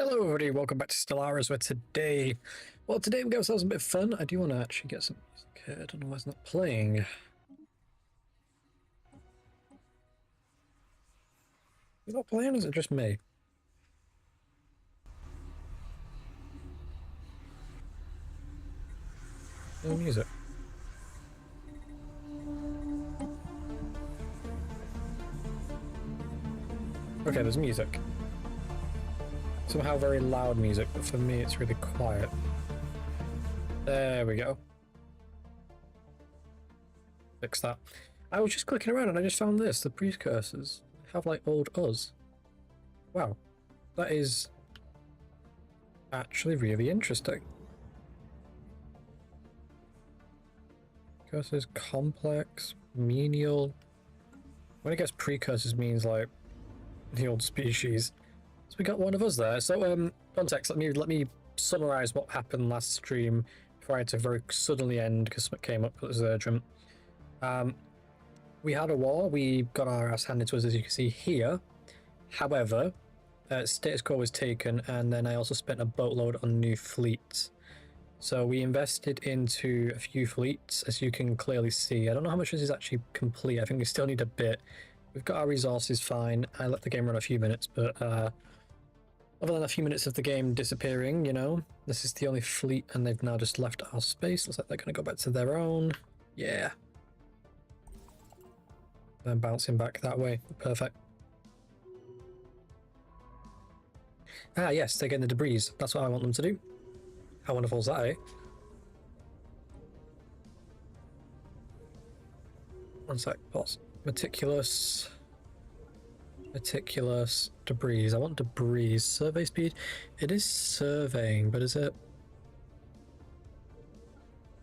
Hello everybody, welcome back to Stellaris, where today we've got ourselves a bit of fun. I do want to actually get some music here. I don't know why it's not playing. Is it not playing, or is it just me? No music. Okay, there's music. Somehow very loud music, but for me it's really quiet. There we go. Fix that. I was just clicking around and I just found this. The precursors have like old us. Wow. That is actually really interesting. Precursors, complex, menial. When I guess precursors means like the old species. So we got one of us there. So context, let me summarize what happened last stream before I had to very suddenly end because something came up that was urgent. We had a war, we got our ass handed to us, as you can see here. However, status quo was taken, and then I also spent a boatload on new fleets. So we invested into a few fleets, as you can clearly see. I don't know how much this is actually complete. I think we still need a bit. We've got our resources fine. I let the game run a few minutes, but other than a few minutes of the game disappearing, you know, this is the only fleet, and they've now just left our space. Looks like they're going to go back to their own. Yeah. They're bouncing back that way. Perfect. Ah, yes, they're getting the debris. That's what I want them to do. How wonderful is that, eh? One sec, pause. Meticulous debris. I want debris. Survey speed. It is surveying, but is it?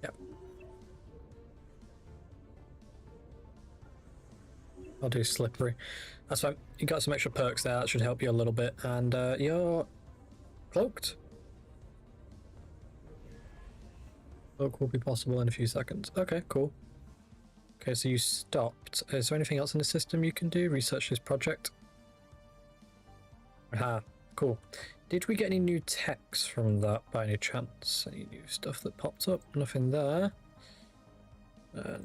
Yep. I'll do slippery. That's fine. You got some extra perks there. That should help you a little bit. And you're cloaked. Cloak will be possible in a few seconds. Okay, cool. Okay, so you stopped. Is there anything else in the system you can do? Research this project. Aha, cool. Did we get any new techs from that by any chance? Any new stuff that popped up? Nothing there.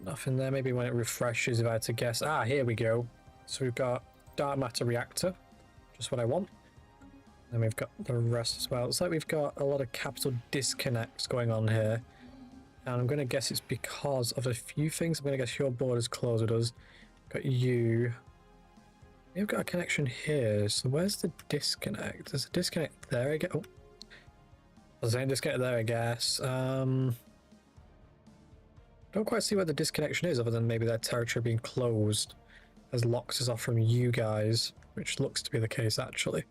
Nothing there. Maybe when it refreshes, if I had to guess. Ah, here we go. So we've got dark matter reactor. Just what I want. Then we've got the rest as well. It's like we've got a lot of capital disconnects going on here. And I'm going to guess it's because of a few things. I'm going to guess your border's closed with us. Got you. We've got a connection here. So where's the disconnect? There's a disconnect there, I guess. Oh. There's a disconnect there, I guess. Don't quite see where the disconnection is, other than maybe their territory being closed has locked us off from you guys, which looks to be the case, actually.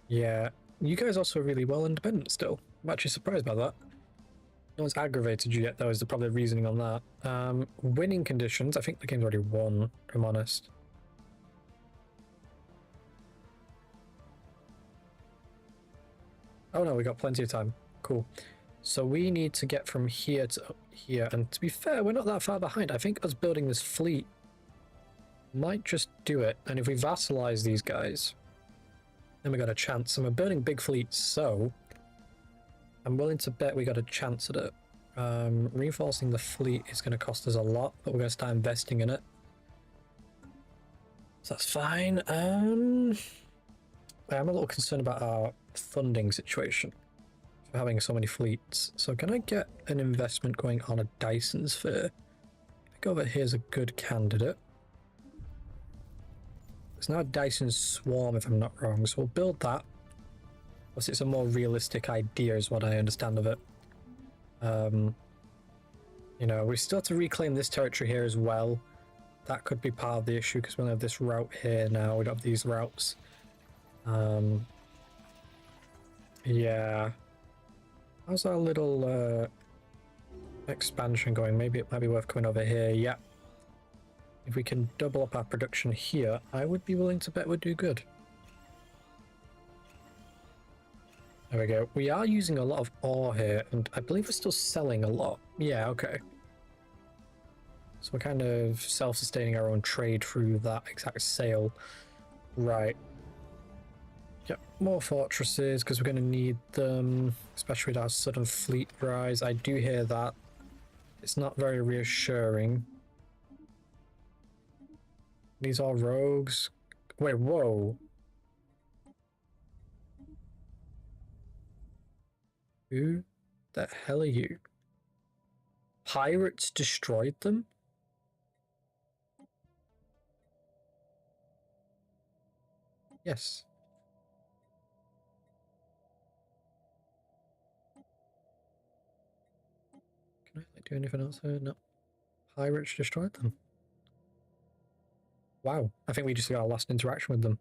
Yeah, you guys also are really well independent still. I'm actually surprised by that. No one's aggravated you yet, though, is the probably reasoning on that. Winning conditions. I think the game's already won, if I'm honest. Oh no, we got plenty of time. Cool. So we need to get from here to up here, and to be fair, we're not that far behind. I think us building this fleet might just do it, and if we vassalize these guys, then we got a chance. And we're building big fleets, so I'm willing to bet we got a chance at it. Reinforcing the fleet is going to cost us a lot, but we're going to start investing in it. So that's fine. I'm a little concerned about our funding situation for having so many fleets. So can I get an investment going on a Dyson's Fair? I think over here is a good candidate. It's now a Dyson's Swarm, if I'm not wrong, so we'll build that. Plus it's a more realistic idea is what I understand of it. You know, we still have to reclaim this territory here as well. That could be part of the issue because we only have this route here now. We don't have these routes. Yeah. How's our little expansion going? Maybe it might be worth coming over here. Yeah. If we can double up our production here, I would be willing to bet we'd do good. There we go. We are using a lot of ore here, and I believe we're still selling a lot. Yeah, okay. So we're kind of self-sustaining our own trade through that exact sale. Right. Yep, more fortresses, because we're going to need them, especially with our sudden fleet rise. I do hear that. It's not very reassuring. These are rogues. Wait, whoa. Who the hell are you? Pirates destroyed them? Yes. Can I do anything else here? No. Pirates destroyed them. Wow. I think we just got our last interaction with them.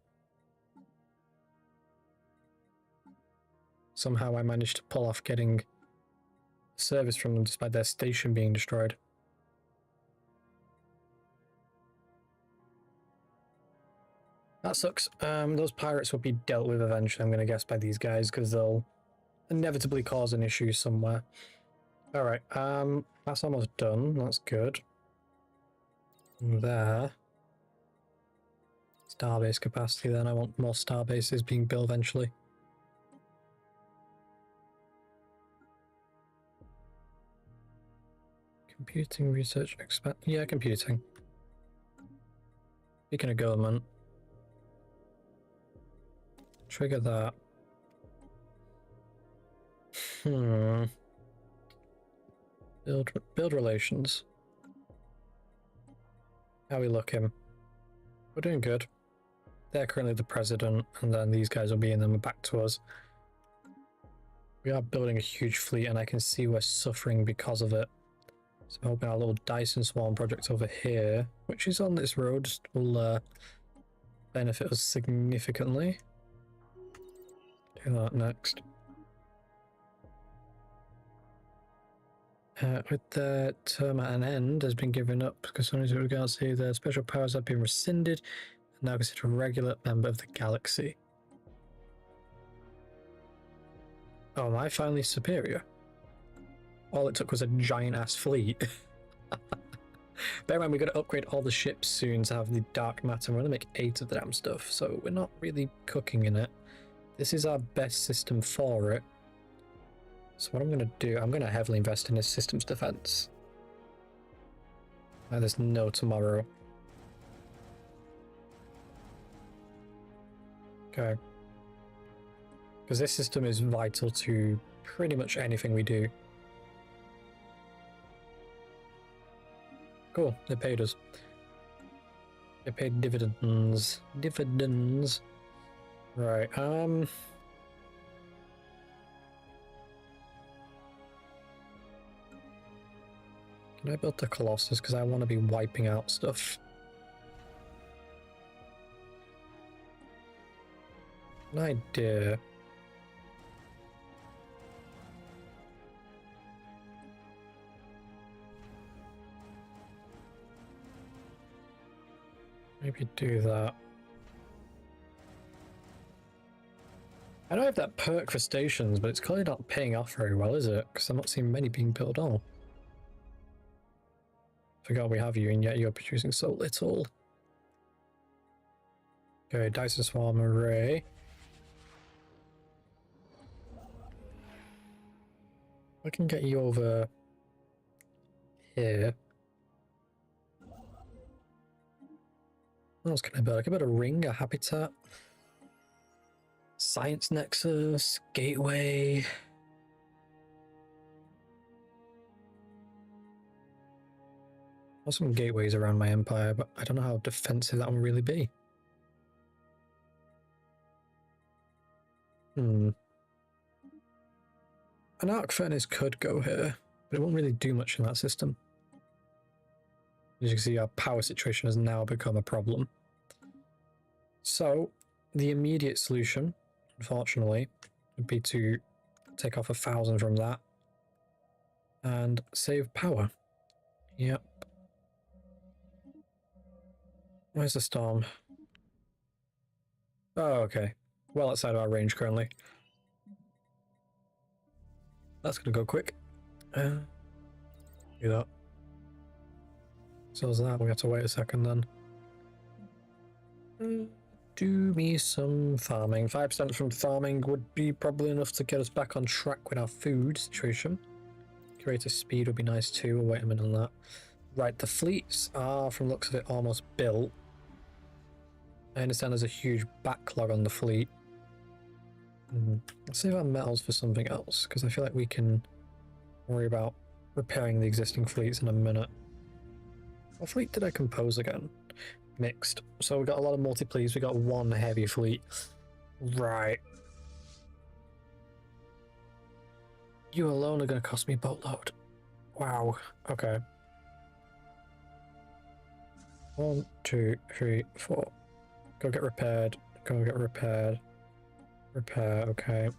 Somehow I managed to pull off getting service from them despite their station being destroyed. That sucks. Those pirates will be dealt with eventually, I'm going to guess, by these guys, because they'll inevitably cause an issue somewhere. Alright, that's almost done. That's good. There. Starbase capacity, then. I want more starbases being built eventually. Computing, research, expand. Yeah, computing. Speaking of government. Trigger that. Build relations. How are we looking? We're doing good. They're currently the president, and then these guys will be in them back to us. We are building a huge fleet, and I can see we're suffering because of it. So I'm hoping our little Dyson Swarm project over here, which is on this road, will benefit us significantly. Do that next. With the term at an end has been given up because with regards to their special powers have been rescinded and now considered a regular member of the galaxy. Oh, am I finally superior? All it took was a giant ass fleet. Bear in mind, we're going to upgrade all the ships soon to have the dark matter. We're going to make 8 of the damn stuff, so we're not really cooking in it. This is our best system for it. So what I'm going to do, I'm going to heavily invest in this systems defense. There's no tomorrow. Okay. Because this system is vital to pretty much anything we do. Cool, they paid us. They paid dividends. Dividends. Right, Can I build the Colossus? Because I want to be wiping out stuff. An idea. Maybe do that. I don't have that perk for stations, but it's clearly not paying off very well, is it? Because I'm not seeing many being built on. Forgot we have you, and yet you're producing so little. Okay, Dyson Swarm Array. I can get you over here. What else can I build? I can build a ring, a habitat. Science Nexus, Gateway. There's some gateways around my empire, but I don't know how defensive that will really be. An arc furnace could go here, but it won't really do much in that system. As you can see, our power situation has now become a problem. So, the immediate solution, unfortunately, would be to take off 1,000 from that and save power. Yep. Where's the storm? Oh, okay. Well outside of our range currently. That's gonna go quick. Do that. So is that. We have to wait a second then. Do me some farming. 5% from farming would be probably enough to get us back on track with our food situation. Creator speed would be nice too. We'll wait a minute on that. Right, the fleets are, from the looks of it, almost built. I understand there's a huge backlog on the fleet. Let's save our metals for something else, because I feel like we can worry about repairing the existing fleets in a minute. What fleet did I compose again? Mixed. So we got a lot of multi-pleas, we got one heavy fleet. Right. You alone are going to cost me a boatload. Wow. Okay. 1, 2, 3, 4. Go get repaired. Go get repaired. Repair, okay.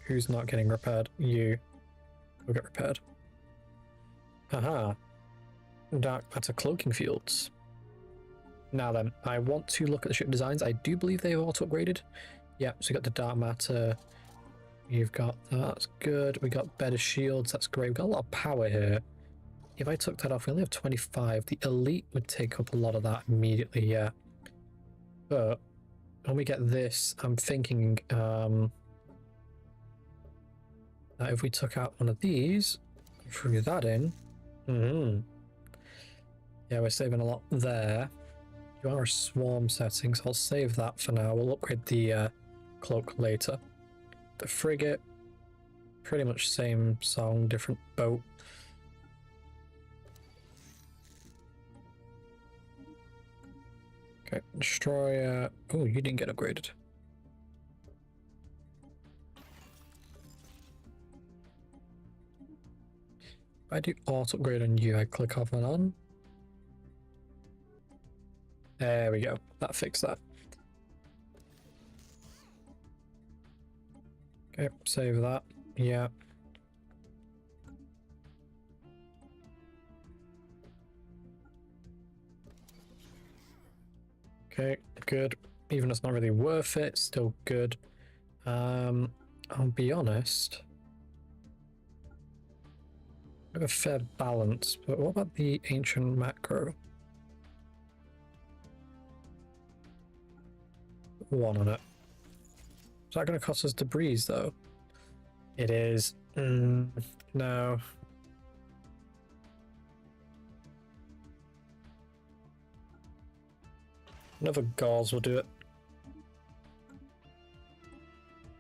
Who's not getting repaired? You. Go get repaired. Haha. Dark matter cloaking fields. Now then, I want to look at the ship designs. I do believe they are auto upgraded. Yep, so you got the dark matter. You've got that. That's good. We got better shields. That's great. We've got a lot of power here. If I took that off, we only have 25. The elite would take up a lot of that immediately, yeah. But when we get this, I'm thinking that if we took out one of these, threw that in, yeah, we're saving a lot there. You are a swarm setting, so I'll save that for now. We'll upgrade the cloak later. The frigate, pretty much same song, different boat. Okay, destroyer. Oh, you didn't get upgraded. If I do auto upgrade on you, I click off and on. There we go. That fixed that. Okay, save that. Yeah. Okay, good. Even though it's not really worth it, still good. I'll be honest. I have a fair balance, but what about the ancient macro? 1 on it. Is that going to cost us debris though? It is. No. Another gauze will do it.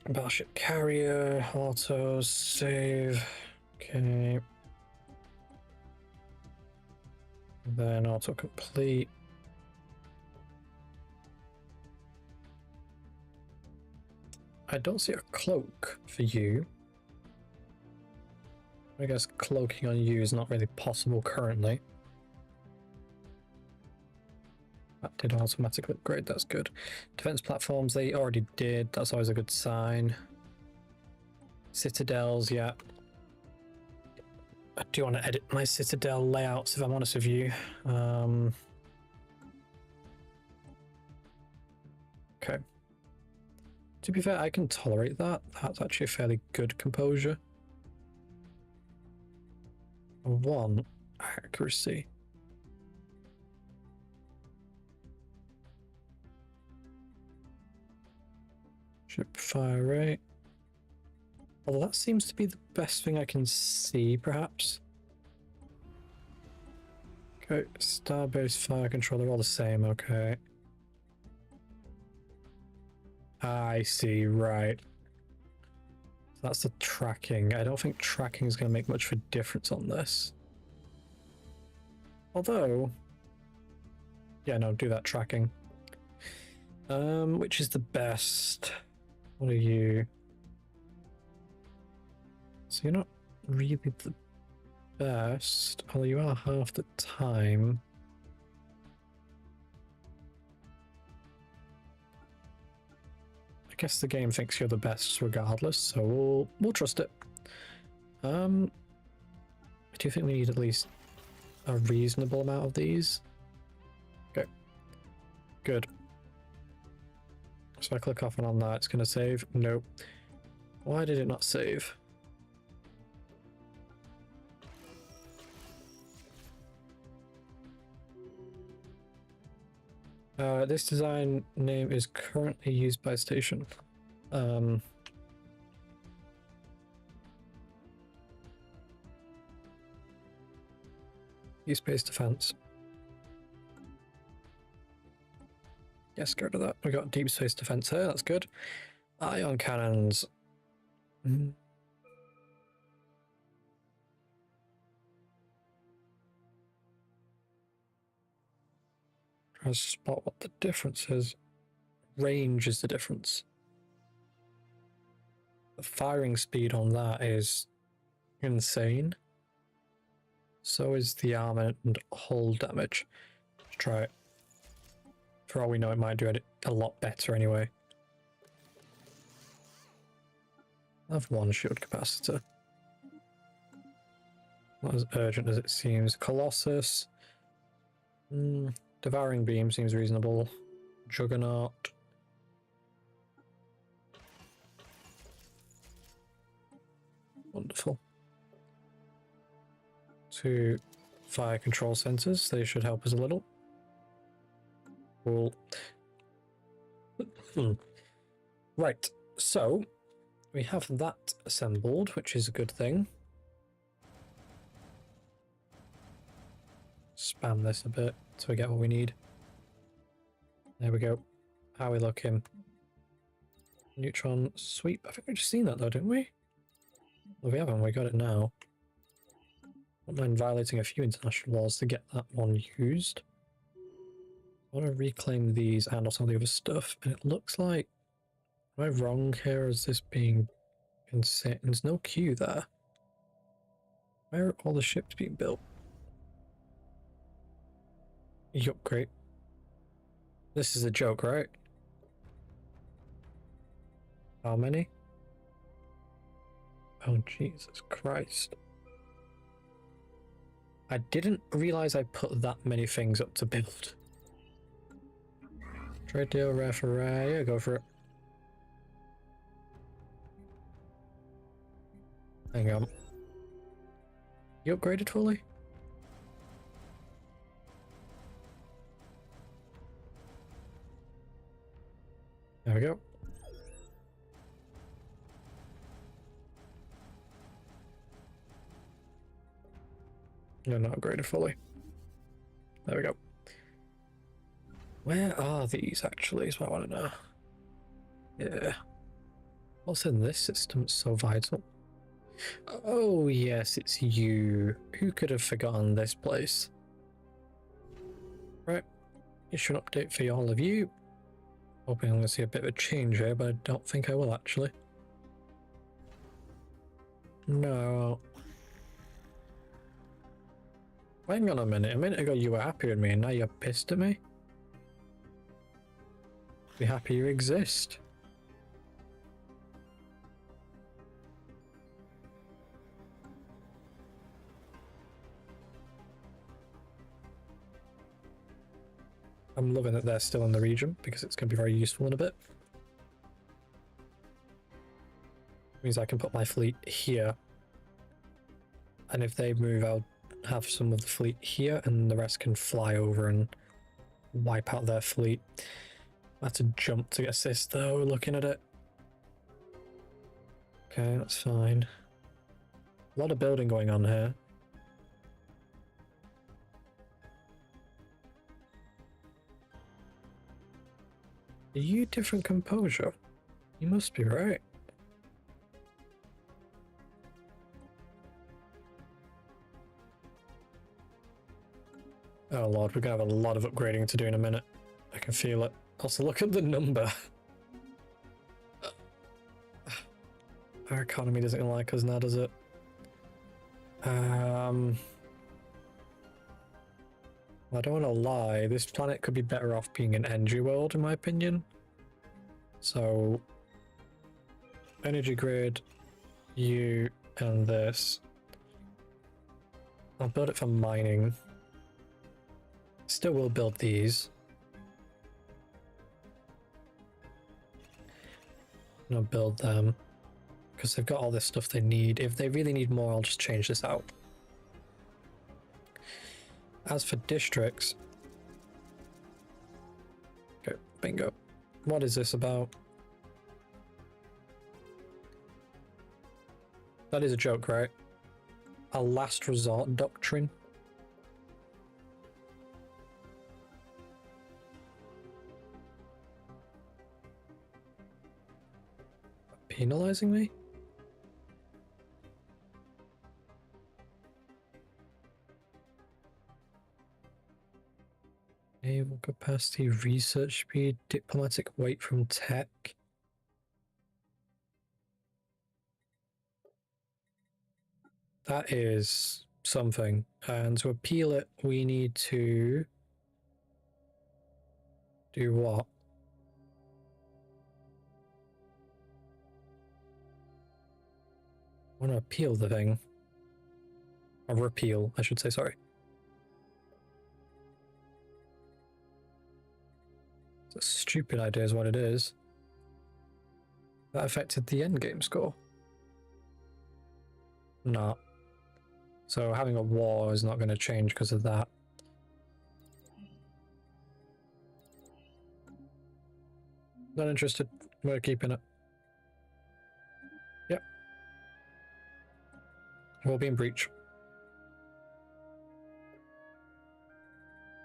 Battleship carrier, auto save. Okay. Then auto complete. I don't see a cloak for you. I guess cloaking on you is not really possible currently. That did automatically upgrade, that's good. Defense platforms, they already did, that's always a good sign. Citadels, yeah. I do want to edit my citadel layouts if I'm honest with you. Okay. To be fair, I can tolerate that. That's actually a fairly good composure. 1 accuracy. Ship fire rate. Although that seems to be the best thing I can see, perhaps. Okay, starbase fire control, they're all the same, okay. I see, right. So that's the tracking. I don't think tracking is going to make much of a difference on this. Although, yeah, no, do that tracking. Which is the best? What are you? So you're not really the best, although you are half the time. I guess the game thinks you're the best regardless, so we'll trust it. I do think we need at least a reasonable amount of these. Okay, good. So I click off and on that, it's going to save. Nope. Why did it not save? This design name is currently used by station. Use space defense. Yes, go to that. We got deep space defense here, that's good. Ion cannons. Try to spot what the difference is. Range is the difference. The firing speed on that is insane. So is the armor and hull damage. Let's try it. For all we know, it might do it a lot better anyway. I have 1 shield capacitor. Not as urgent as it seems. Colossus. Devouring beam seems reasonable. Juggernaut. Wonderful. 2 fire control sensors. They should help us a little. Cool. Right, so we have that assembled, which is a good thing. Spam this a bit so we get what we need. There we go. How are we looking? Neutron sweep. I think we just seen that though, didn't we? Well, we haven't. We got it now. I don't mind violating a few international laws to get that one used. I want to reclaim these and also the other stuff. And it looks like... Am I wrong here? Is this being insane? There's no queue there. Where are all the ships being built? Yup, great. This is a joke, right? How many? Oh, Jesus Christ. I didn't realize I put that many things up to build. Trade deal, rare for rare. Yeah, go for it. Hang on. You upgraded fully? There we go. You're not upgraded fully. There we go. Where are these actually is what I want to know. Yeah. What's in this system? It's so vital. Oh, yes, it's you. Who could have forgotten this place? Right. Issue an update for all of you. Hoping I'm going to see a bit of a change here, but I don't think I will actually. No. Hang on a minute. A minute ago you were happy with me and now you're pissed at me? Be happy you exist. I'm loving that they're still in the region because it's going to be very useful in a bit. Means I can put my fleet here. And if they move, I'll have some of the fleet here and the rest can fly over and wipe out their fleet. I have to jump to assist though, looking at it. Okay, that's fine. A lot of building going on here. Are you different composure? You must be right. Oh lord, we're gonna have a lot of upgrading to do in a minute. I can feel it. Also, look at the number. Our economy doesn't like us now, does it? I don't want to lie. This planet could be better off being an energy world, in my opinion. So, energy grid, you, and this. I'll build it for mining. Still will build these. And I'll build them. Because they've got all this stuff they need. If they really need more, I'll just change this out. As for districts... Okay, bingo. What is this about? That is a joke, right? A last resort doctrine? Penalizing me? Naval capacity, research speed, diplomatic weight from tech. That is something. And to appeal it, we need to do what? I want to appeal the thing. Or repeal, I should say, sorry. It's a stupid idea is what it is. That affected the endgame score. No. So having a war is not going to change because of that. Not interested. We're keeping it. Yep. We'll be in breach.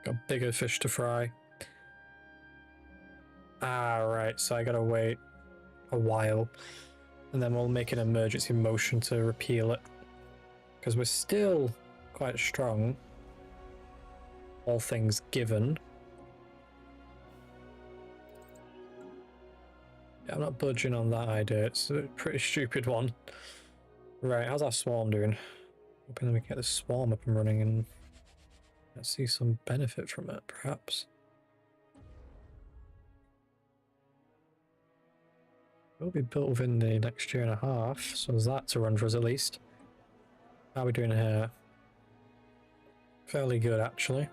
Got bigger fish to fry. Ah, right. So I gotta wait a while. And then we'll make an emergency motion to repeal it. Because we're still quite strong. All things given. Yeah, I'm not budging on that idea. It's a pretty stupid one. Right, how's our swarm doing? Hoping that we can get this swarm up and running and let's see some benefit from it, perhaps. It will be built within the next year and a half, so there's that to run for us at least. How are we doing here? Fairly good, actually.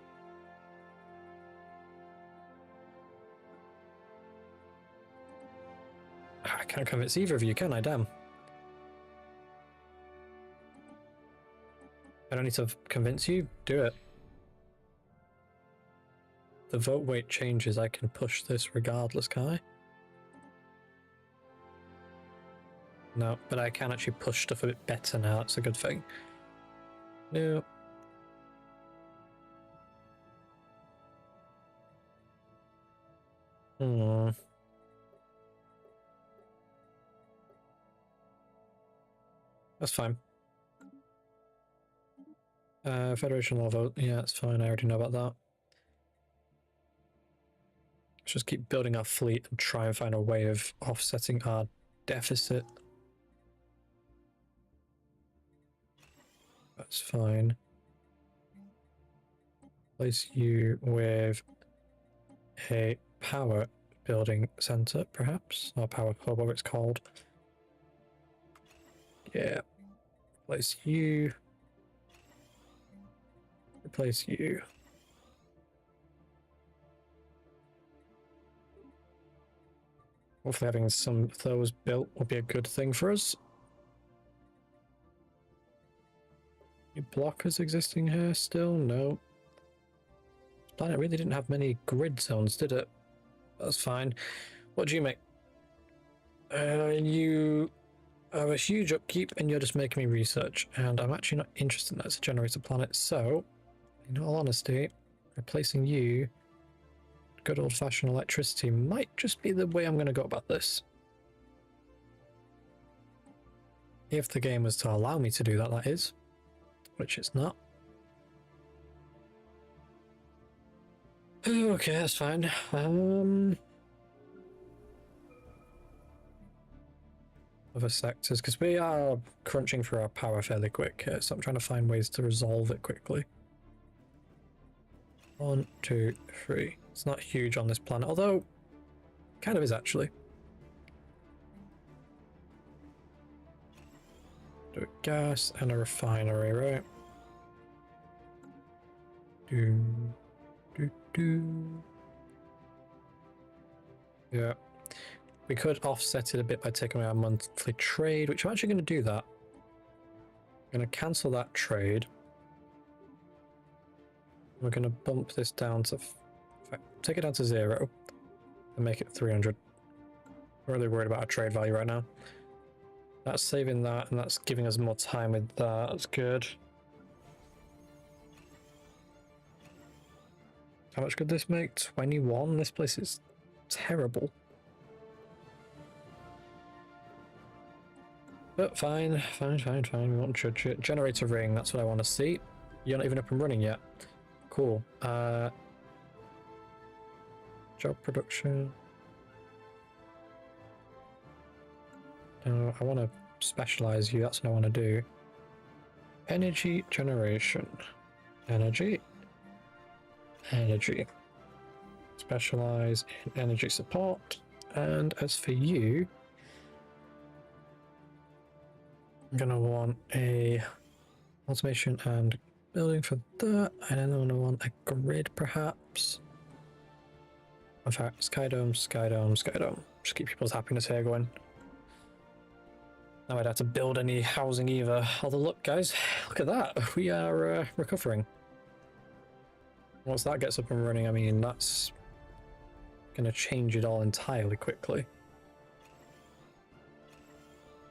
I can't convince either of you, can I? Damn. I don't need to convince you. Do it. The vote weight changes. I can push this regardless, can I? No, but I can actually push stuff a bit better now. That's a good thing. No. Hmm. That's fine. Federation law vote. Yeah, that's fine. I already know about that. Let's just keep building our fleet and try and find a way of offsetting our deficit. That's fine. Place you with a power building center, perhaps, or power hub, whatever it's called. Yeah. Replace you. Replace you. Hopefully having some of those built will be a good thing for us. Any blockers existing here still? No. This planet really didn't have many grid zones, did it? That's fine. What do you make? You have a huge upkeep and you're just making me research, and I'm actually not interested in that as a generator planet, so in all honesty, replacing you, good old-fashioned electricity, might just be the way I'm going to go about this. If the game was to allow me to do that, that is, which it's not. Okay, that's fine. Other sectors, because we are crunching for our power fairly quick here, so I'm trying to find ways to resolve it quickly. 1, 2, 3. It's not huge on this planet, although kind of is actually. Do a gas and a refinery, right? Yeah. We could offset it a bit by taking away our monthly trade, which I'm actually going to do that. I'm going to cancel that trade. We're going to bump this down to... take it down to 0 and make it 300. I'm really worried about our trade value right now. That's saving that, and that's giving us more time with that. That's good. How much could this make? 21? This place is terrible. But fine. We won't judge it. Generator ring, that's what I want to see. You're not even up and running yet. Cool. Job production. No, I want to specialize you. That's what I want to do. Energy generation. Energy. Specialize in energy support. And as for you, I'm going to want a automation and building for that. And then I'm going to want a grid, perhaps. In fact, skydome. Just keep people's happiness here going. Now I'd have to build any housing either. Although look, guys, look at that. We are recovering. Once that gets up and running, I mean, that's going to change it all entirely quickly.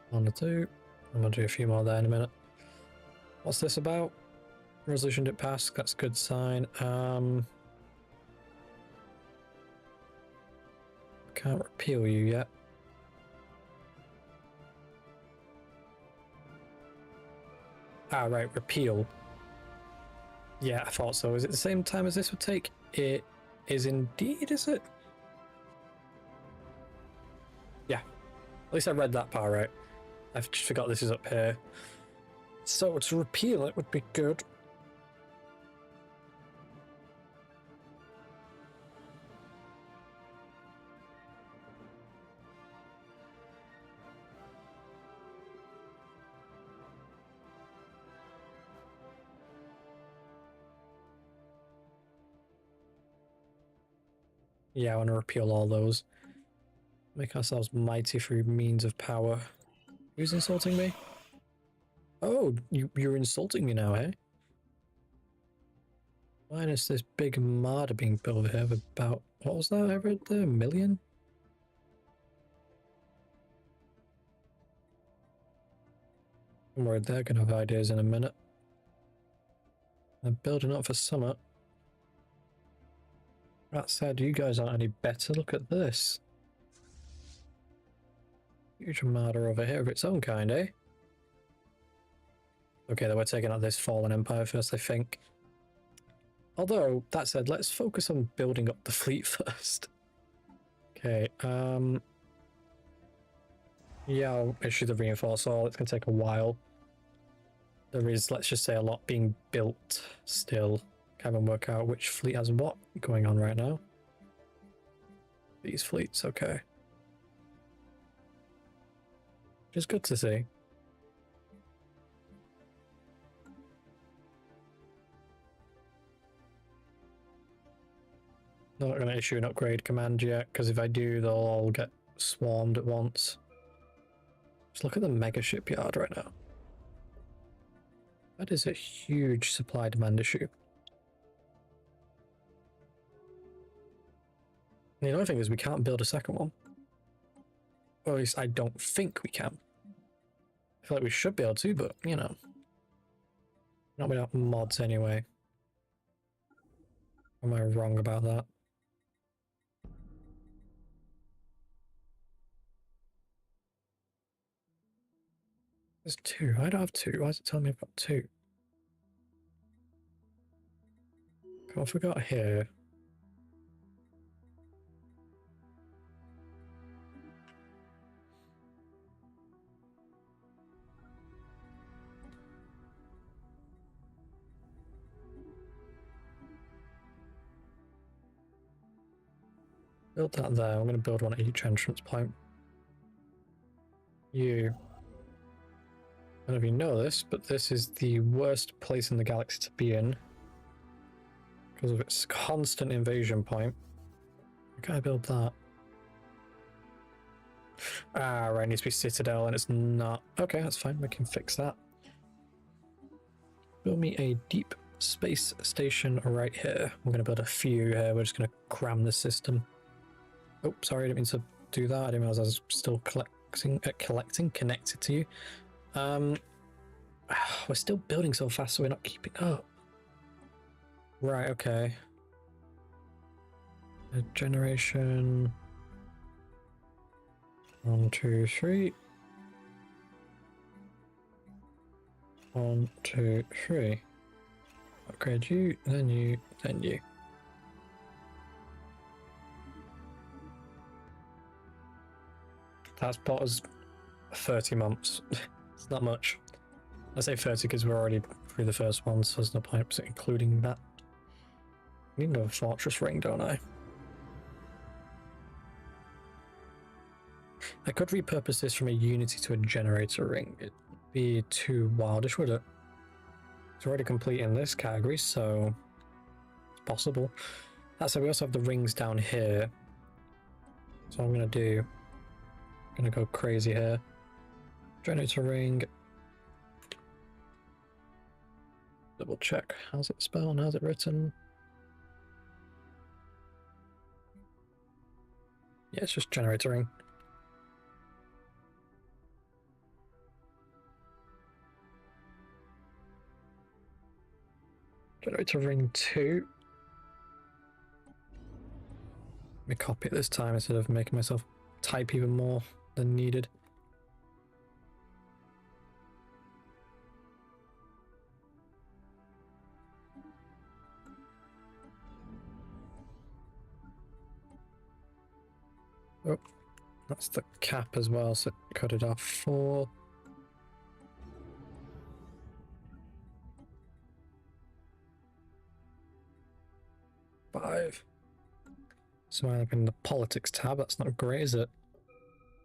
1 or 2. I'm going to do a few more there in a minute. What's this about? Resolution didn't pass. That's a good sign. Can't repeal you yet. Ah, right, repeal. Yeah, I thought so. Is it the same time as this would take? It is indeed, is it? Yeah. At least I read that part right. I just forgot this is up here. So to repeal it would be good. Yeah, I want to repeal all those. Make ourselves mighty through means of power. Who's insulting me? Oh, you're insulting me now, eh? Minus this big marder being built here of about, what was that I read there? 1 million? I'm worried they're going to have ideas in a minute. They're building up for summer. That said, you guys aren't any better. Look at this. Huge marder over here of its own kind, eh? Okay, then we're taking out this fallen empire first, I think. Although, that said, let's focus on building up the fleet first. Okay, yeah, I'll issue the reinforced all. It's going to take a while. There is, let's just say, a lot being built still. Can't even work out which fleet has what going on right now. These fleets, okay. Which is good to see. Not going to issue an upgrade command yet, because if I do, they'll all get swarmed at once. Just look at the mega shipyard right now. That is a huge supply demand issue. The another thing is we can't build a second one. Or at least I don't think we can. I feel like we should be able to, but you know. Not without mods anyway. Am I wrong about that? There's two. I don't have two. Why is it telling me I've got two? What have we got here? Build that there. I'm going to build one at each entrance point. You. I don't know if you know this, but this is the worst place in the galaxy to be in. Because of its constant invasion point. How can I build that? Ah, right, it needs to be Citadel and it's not. Okay, that's fine. We can fix that. Build me a deep space station right here. I'm going to build a few here. We're just going to cram the system. Oh, sorry, I didn't mean to do that. I didn't realize I was still connected to you. We're still building so fast, so we're not keeping up. Right, okay. A generation. 1, 2, 3. 1, 2, 3. Upgrade you, then you, then you. That's bought us 30 months. It's not much. I say 30 because we're already through the first one, so there's no point including that. I need another fortress ring, don't I? I could repurpose this from a unity to a generator ring. It'd be too wildish, would it? It's already complete in this category, so it's possible. That's so we also have the rings down here. So I'm going to do... I'm going to go crazy here. Generator ring. Double check. How's it spelled? How's it written? Yeah, it's just generator ring. Generator ring 2. Let me copy it this time instead of making myself type even more than needed. Oh, that's the cap as well, so cut it off 4. So I open the politics tab. That's not great, is it?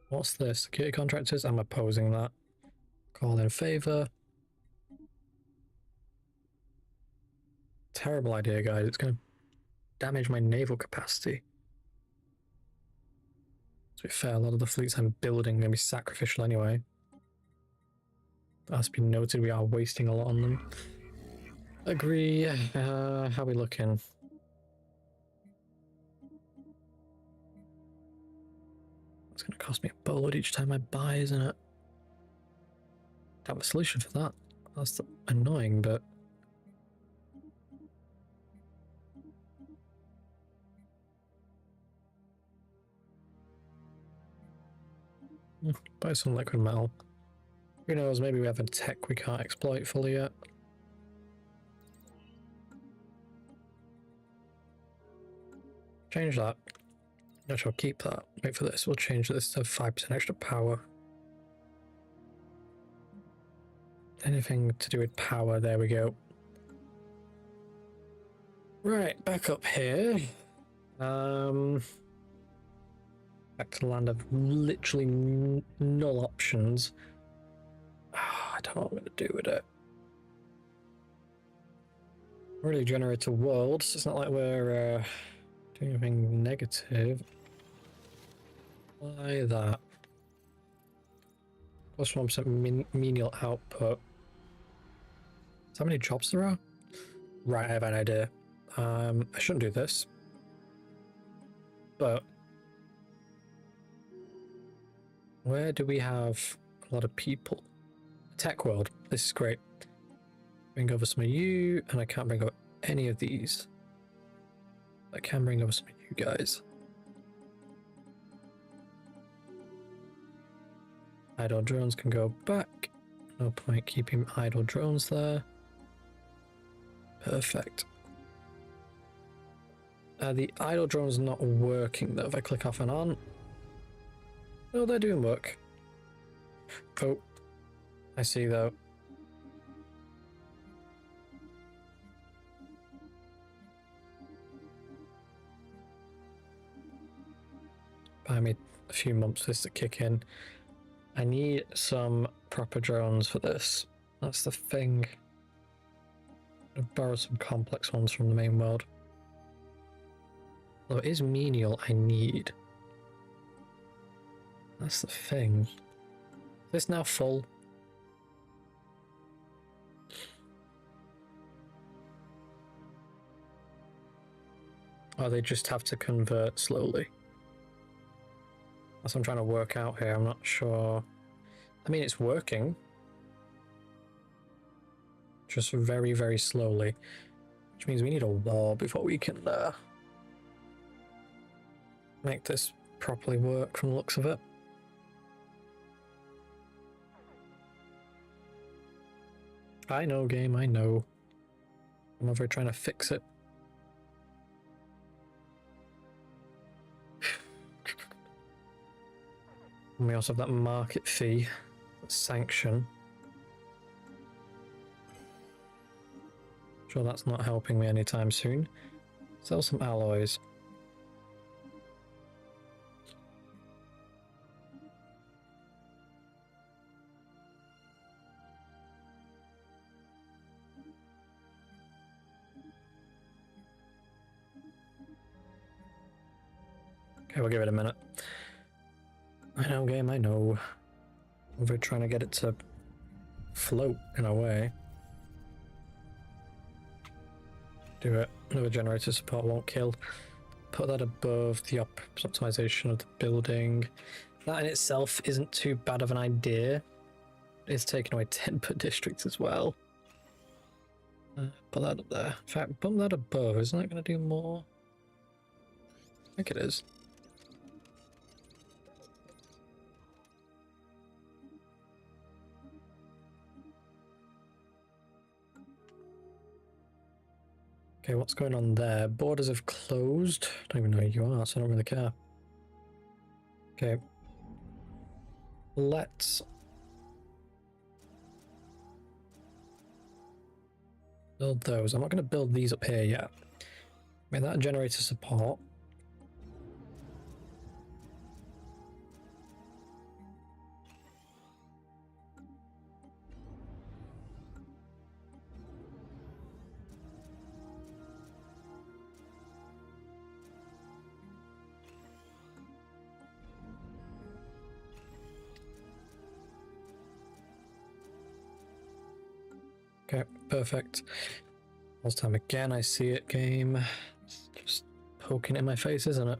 What's this? Security contractors? I'm opposing that. Call in favor. Terrible idea, guys. It's going to damage my naval capacity. To be fair, a lot of the fleets I'm building are going to be sacrificial anyway. That has to be noted, we are wasting a lot on them. Agree. How are we looking? It's going to cost me a boatload each time I buy, isn't it? I have a solution for that. That's annoying, but... buy some liquid metal. Who knows, maybe we have a tech we can't exploit fully yet. Change that. Actually, I'll keep that. Wait for this. We'll change this to 5% extra power. Anything to do with power, there we go. Right, back up here. Back to the land of literally null options. I don't know what I'm going to do with it. Really generate a world, so it's not like we're doing anything negative. Why that? Plus 1% menial output. Is that how many jobs there are? Right, I have an idea. I shouldn't do this. But where do we have a lot of people? Tech world. This is great. Bring over some of you, and I can't bring over any of these. I can bring over some of you guys. Idle drones can go back. No point keeping idle drones there. Perfect. The idle drone's not working though. If I click off and on. No, they're doing work. Oh, I see though. Buy me a few months for this to kick in. I need some proper drones for this. That's the thing. I'll borrow some complex ones from the main world. Though it is menial I need. That's the thing. Is this now full? Or they just have to convert slowly? That's what I'm trying to work out here. I'm not sure. I mean, it's working. Just very, very slowly. Which means we need a war before we can make this properly work from the looks of it. I know, game, I know. I'm over here trying to fix it. And we also have that market fee, that sanction. Sure, that's not helping me anytime soon. Sell some alloys. Okay, we'll give it a minute. I know, game, I know. We're trying to get it to float in a way. Do it. Another generator support won't kill. Put that above the optimization of the building. That in itself isn't too bad of an idea. It's taking away 10 per district as well. Put that up there. In fact, bump that above. Isn't that going to do more? I think it is. Okay, what's going on there? Borders have closed. Don't even know who you are, so I don't really care. Okay. Let's build those. I'm not going to build these up here yet. Make that generator support. Okay, perfect. Last time again, I see it, game. It's just poking in my face, isn't it?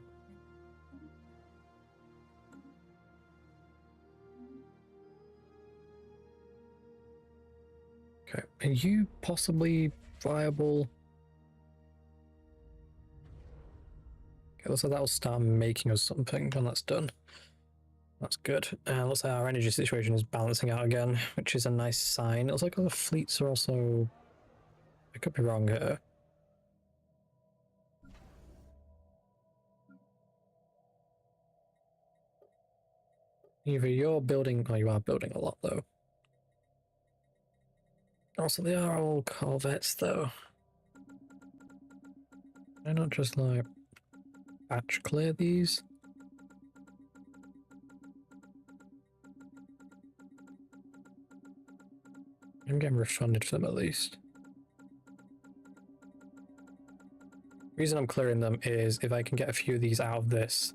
Okay, are you possibly viable? Okay, looks like that'll start making us something when that's done. That's good. Looks like our energy situation is balancing out again, which is a nice sign. It looks like all the fleets are also... I could be wrong here. Either you're building... Oh, you are building a lot, though. Also, they are all corvettes, though. Why not just, like, batch clear these? I'm getting refunded for them, at least. The reason I'm clearing them is if I can get a few of these out of this.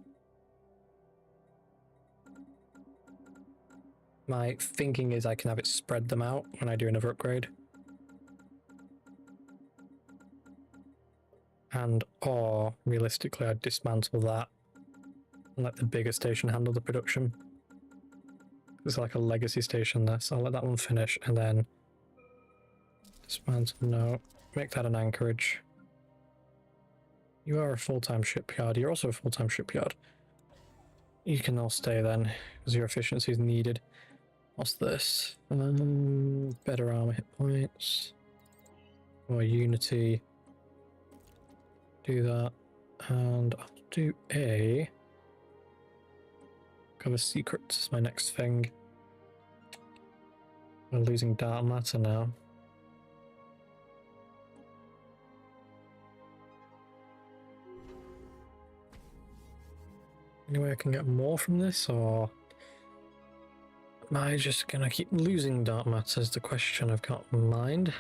My thinking is I can have it spread them out when I do another upgrade. And, or, realistically, I'd dismantle that and let the bigger station handle the production. There's like a legacy station there, so I'll let that one finish and then dismantle, no, make that an anchorage. You are a full-time shipyard, you're also a full-time shipyard. You can all stay then, because your efficiency is needed. What's this? Better armor hit points. More unity. Do that. And I'll do a... Cover secrets is my next thing. We're losing data matter now. Any way I can get more from this, or am I just gonna keep losing dark matter is the question I've got in mind.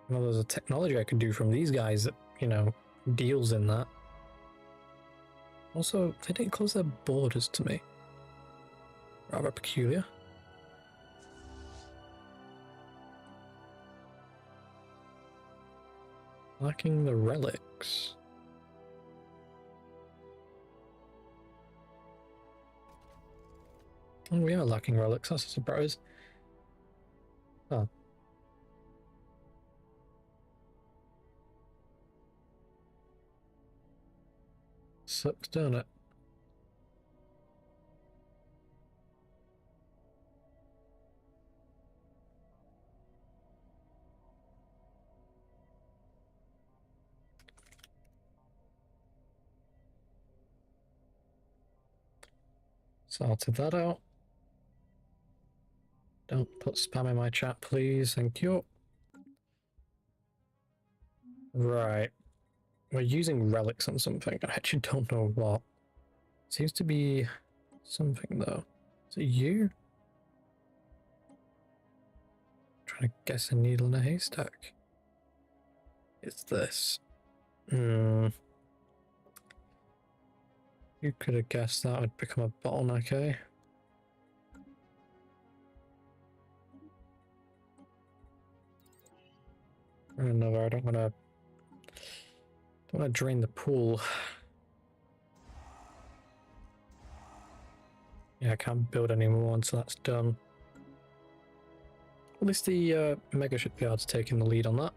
Well, there's a technology I could do from these guys that, you know, deals in that. Also, they didn't close their borders to me. Rather peculiar. Lacking the relics. Oh, we are lacking relics, that's a surprise. Huh. Sucks, don't it? Sorted that out. Don't put spam in my chat, please. Thank you. Right. We're using relics on something. I actually don't know what. Seems to be something, though. Is it you? Trying to guess a needle in a haystack. It's this. You could have guessed that would become a bottleneck, eh? Another. I don't want to drain the pool. Yeah, I can't build any more until that's done. At least the mega shipyard's taking the lead on that.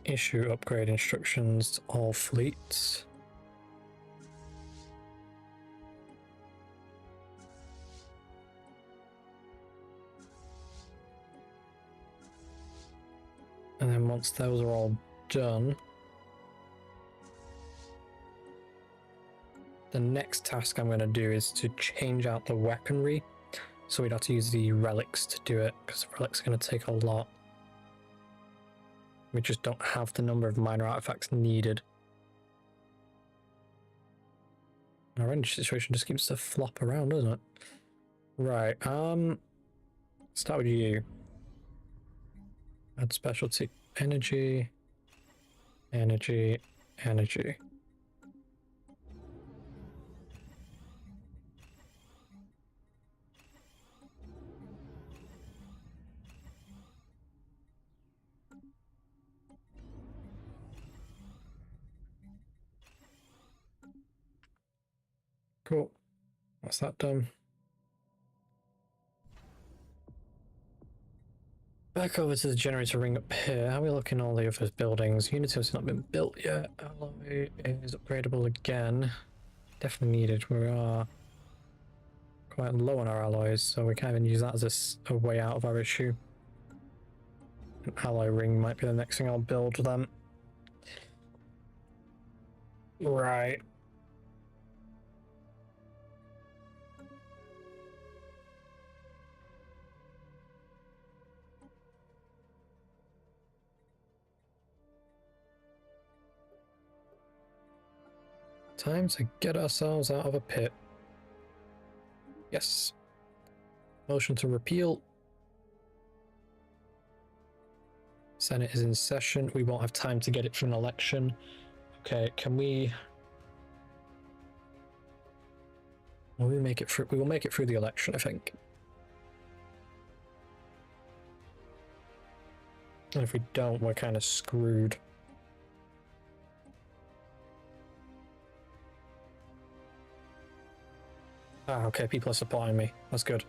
Issue upgrade instructions to all fleets. And then once those are all done, the next task I'm going to do is to change out the weaponry. So we'd have to use the relics to do it, because the relics are going to take a lot. We just don't have the number of minor artifacts needed. Our energy situation just keeps to flop around, doesn't it? Right, start with you. Add specialty. Energy. Energy. Energy. Cool. That's that done. Back over to the generator ring up here. How are we looking at all the other buildings? Unity has not been built yet. Alloy is upgradable again. Definitely needed. We are quite low on our alloys, so we can't even use that as a way out of our issue. An alloy ring might be the next thing I'll build then. Right. Time to get ourselves out of a pit. Yes. Motion to repeal. Senate is in session. We won't have time to get it for an election. Okay, can we... Will we make it through? We will make it through the election, I think. And if we don't, we're kind of screwed. Ah, okay, people are supporting me. That's good.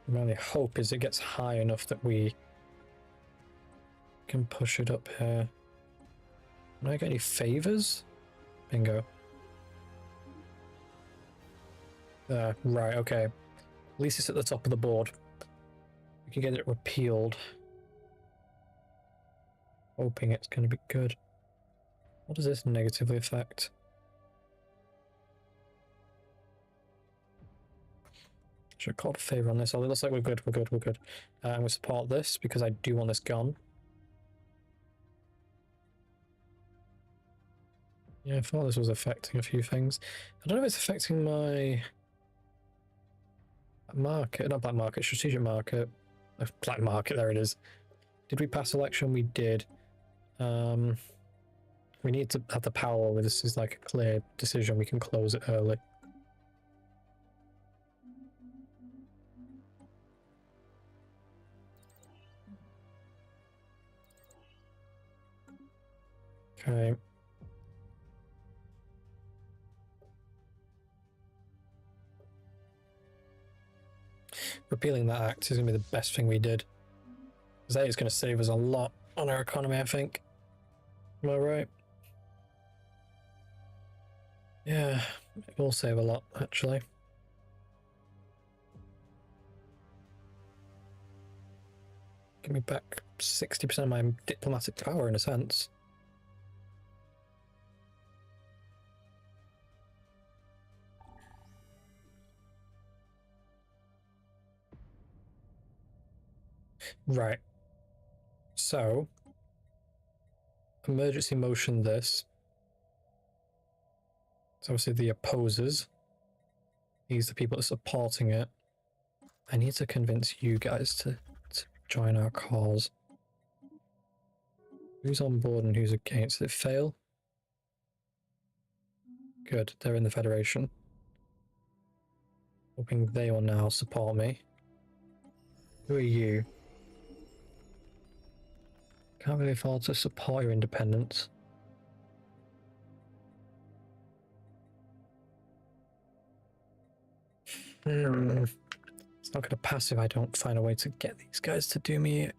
My only hope is it gets high enough that we can push it up here. Can I get any favors? Bingo. Right, okay. At least it's at the top of the board. We can get it repealed. Hoping it's going to be good. What does this negatively affect? Should have called a favor on this. Oh, it looks like we're good, we're good, we're good. And we support this because I do want this gone. Yeah, I thought this was affecting a few things. I don't know if it's affecting my market, not black market, strategic market. Black market, there it is. Did we pass election? We did. We need to have the power where this is like a clear decision. We can close it early. Okay. Repealing that act is going to be the best thing we did. Because that is going to save us a lot on our economy, I think. Am I right? Yeah, it will save a lot, actually. Give me back 60% of my diplomatic power, in a sense. Right. So, emergency motion this. So obviously the opposers. These are the people that are supporting it. I need to convince you guys to join our cause. Who's on board and who's against? Did it fail? Good, they're in the Federation. Hoping they will now support me. Who are you? Can't really afford to support your independence. It's not going to pass if I don't find a way to get these guys to do me.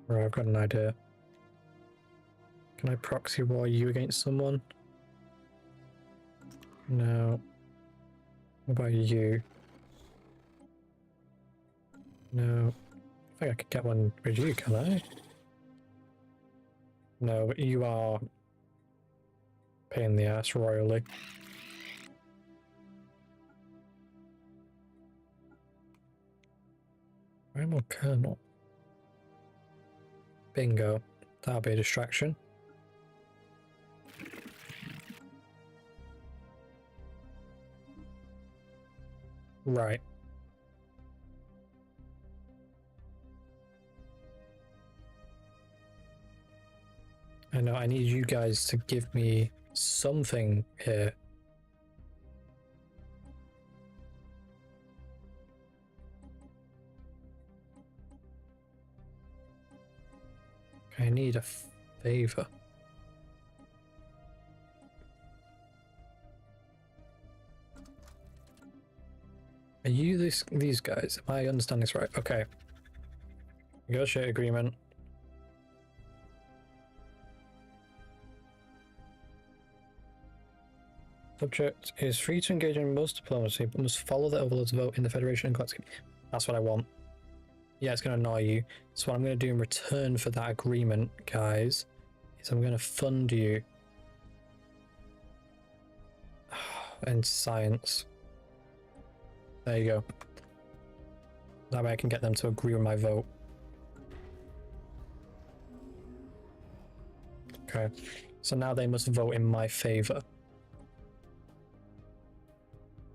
Right, I've got an idea. Can I proxy war you against someone? No. What about you? No. I think I could get one with you, can I? No, but you are pain in the ass royally. Primal Colonel. Bingo. That'll be a distraction. Right. I know, I need you guys to give me something here. I need a favor. Are you these guys? Am I understanding this right? Okay. Negotiate agreement. Subject is free to engage in most diplomacy, but must follow the overlord's vote in the Federation and collect. That's what I want. Yeah, it's going to annoy you. So what I'm going to do in return for that agreement, guys, is I'm going to fund you. And science. There you go. That way I can get them to agree with my vote. Okay. So now they must vote in my favor.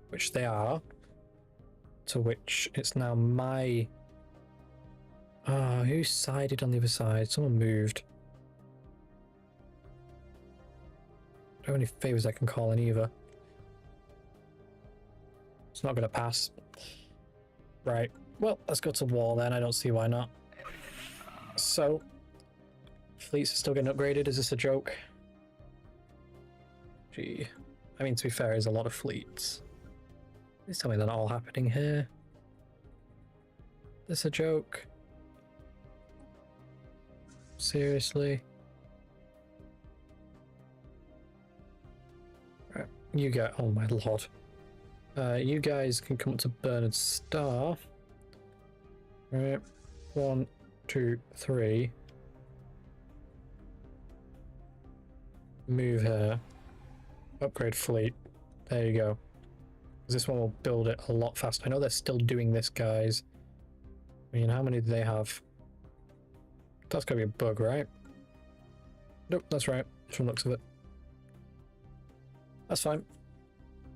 Which they are. To which it's now my... who sided on the other side? Someone moved. I don't have any favors I can call in either. It's not going to pass. Right. Well, let's go to war then. I don't see why not. So, fleets are still getting upgraded. Is this a joke? Gee. I mean, to be fair, there's a lot of fleets. Please tell me they're not all happening here. Is this a joke? Seriously? Right. You get... Oh my lord. You guys can come up to Bernard Star. Right. 1, 2, 3. Move here. Upgrade fleet. There you go. This one will build it a lot faster. I know they're still doing this, guys. I mean, how many do they have? That's gonna be a bug, right? Nope, that's right. From the looks of it. That's fine.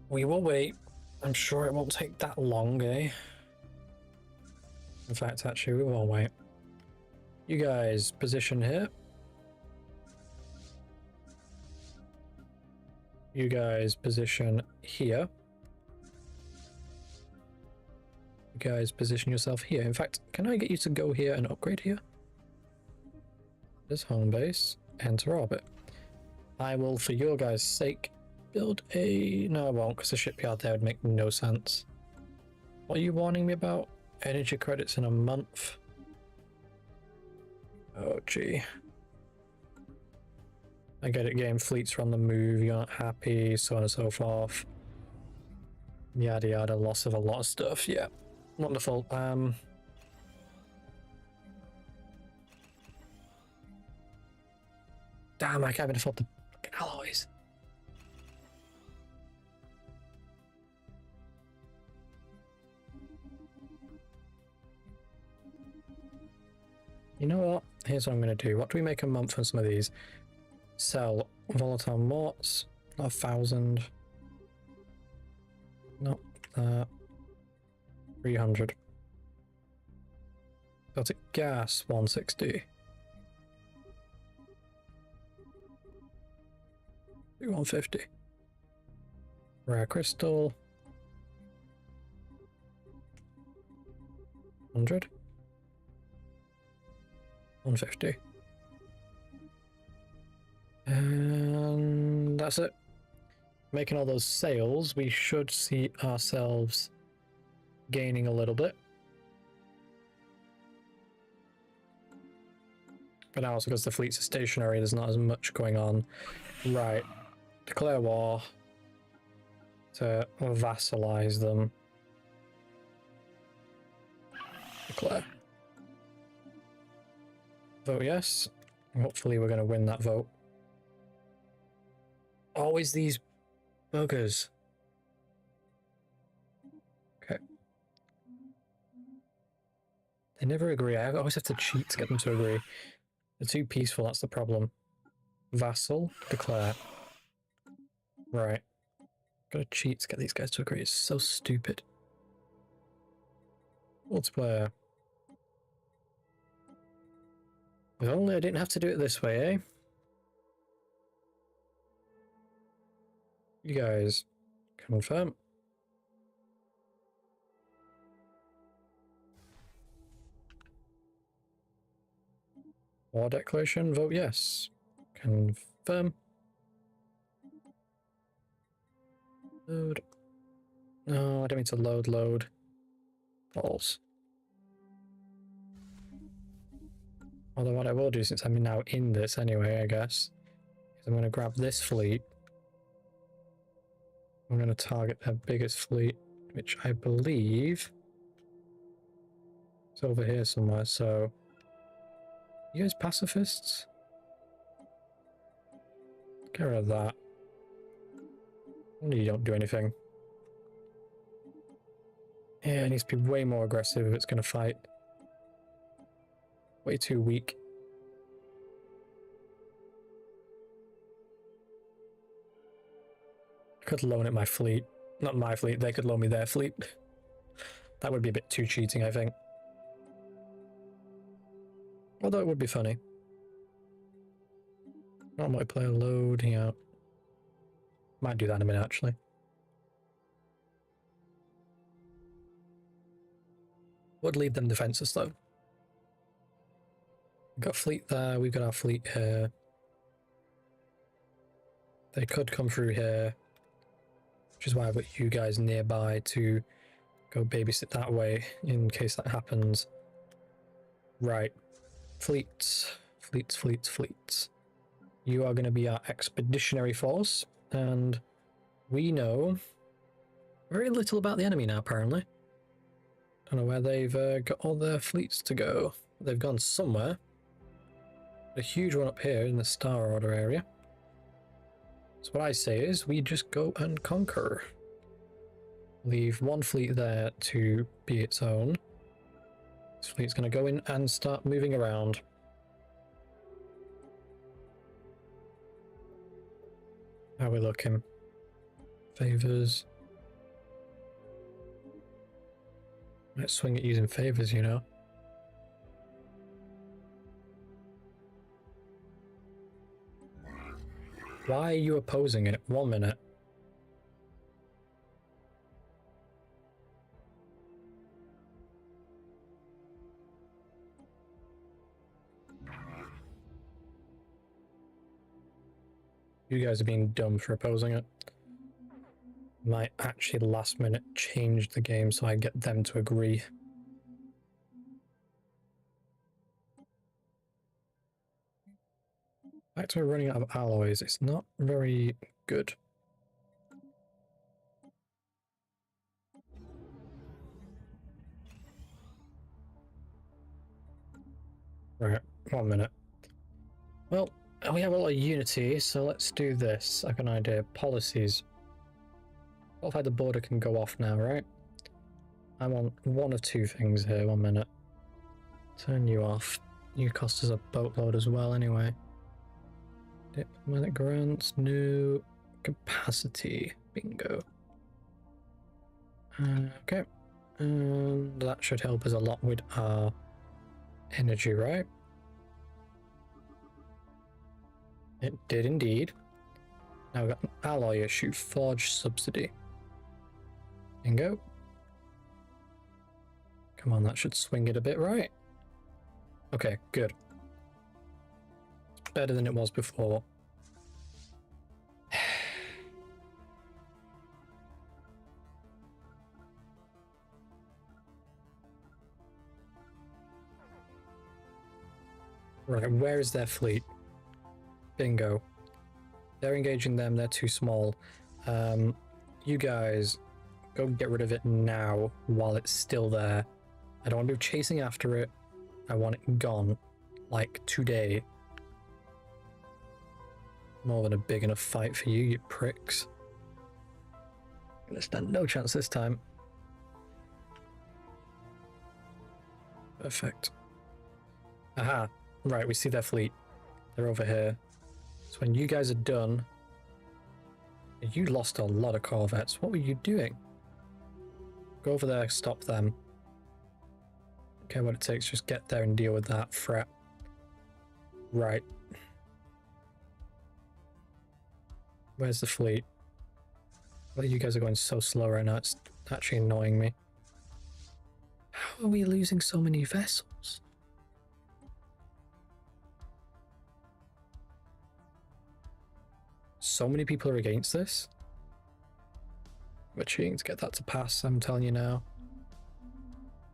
We will wait. I'm sure it won't take that long, eh? In fact, actually, we won't wait. You guys position here. You guys position here. You guys position yourself here. In fact, can I get you to go here and upgrade here? This home base. Enter orbit. I will, for your guys' sake, build a... No, I won't, because the shipyard there would make no sense. What are you warning me about? Energy credits in a month. Oh, gee. I get it, game fleets are on the move, you're not happy, so on and so forth. Yada yada, loss of a lot of stuff, yeah. Wonderful. Damn, I can't even afford the alloys. You know what? Here's what I'm going to do. What do we make a month on some of these? Sell volatile morts. Not 1,000. Not that. 300. Celtic gas, 160. 150. Rare crystal. 100. 150. And that's it. Making all those sales, we should see ourselves gaining a little bit. But now also because the fleets are stationary, there's not as much going on. Right. Declare war. To vassalize them. Declare. Vote yes. Hopefully we're going to win that vote. Always these buggers. Okay. They never agree. I always have to cheat to get them to agree. They're too peaceful, that's the problem. Vassal, declare. Right. Gotta cheat to get these guys to agree. It's so stupid. Multiplayer. If only I didn't have to do it this way, eh? You guys confirm. War declaration, vote yes. Confirm. Load. No, I don't mean to load. False. Although what I will do, since I'm now in this anyway, I guess, is I'm going to grab this fleet. I'm going to target their biggest fleet, which I believe is over here somewhere. So, you guys pacifists? Get rid of that. You don't do anything. Yeah, it needs to be way more aggressive if it's going to fight. Way too weak. I could loan it my fleet. Not my fleet, they could loan me their fleet. That would be a bit too cheating, I think. Although it would be funny. Not multiplayer loading out. Might do that in a minute, actually. Would leave them defenseless, though. We've got a fleet there, we've got our fleet here. They could come through here, which is why I've got you guys nearby to go babysit that way in case that happens. Right. Fleets. You are going to be our expeditionary force, and we know very little about the enemy now, apparently. Don't know where they've got all their fleets to go. They've gone somewhere. A huge one up here in the Star Order area. So what I say is we just go and conquer. Leave one fleet there to be its own. This fleet's going to go in and start moving around. How are we looking? Favors. Might swing it using favors, you know. Why are you opposing it? 1 minute. You guys are being dumb for opposing it. Might actually last minute change the game so I get them to agree. Back to running out of alloys. It's not very good. Right, 1 minute. Well, we have a lot of unity, so let's do this. I've got an idea. Policies. Qualify the border can go off now, right? I want one of two things here. 1 minute. Turn you off. You cost us a boatload as well, anyway. Diplomatic grants, new capacity. Bingo. Okay. And that should help us a lot with our energy, right? It did indeed. Now we've got an alloy issue, forge subsidy. Bingo. Come on, that should swing it a bit, right? Okay, good. It's better than it was before. Right, where is their fleet? Bingo. They're engaging them, they're too small. You guys, go get rid of it now while it's still there. I don't want to be chasing after it. I want it gone. Like, today. More than a big enough fight for you, you pricks. I'm gonna stand no chance this time. Perfect. Aha. Right, we see their fleet. They're over here. So when you guys are done... You lost a lot of corvettes. What were you doing? Go over there, stop them. Okay, what it takes, just get there and deal with that threat. Right. Where's the fleet? Well, you guys are going so slow right now, it's actually annoying me. How are we losing so many vessels? So many people are against this. We're cheating to get that to pass, I'm telling you now.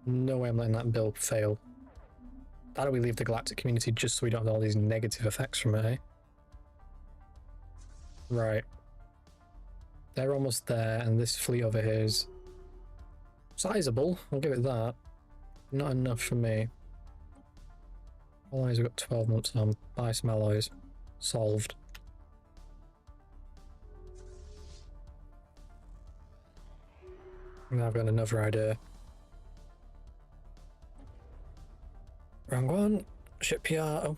No way I'm letting that bill fail. How do we leave the galactic community just so we don't have all these negative effects from it, eh? Right. They're almost there, and this fleet over here is sizable, I'll give it that. Not enough for me. Alloys, we've got 12 months on. Buy some alloys. Solved. Now I've got another idea. Wrong one. Shipyard. Oh.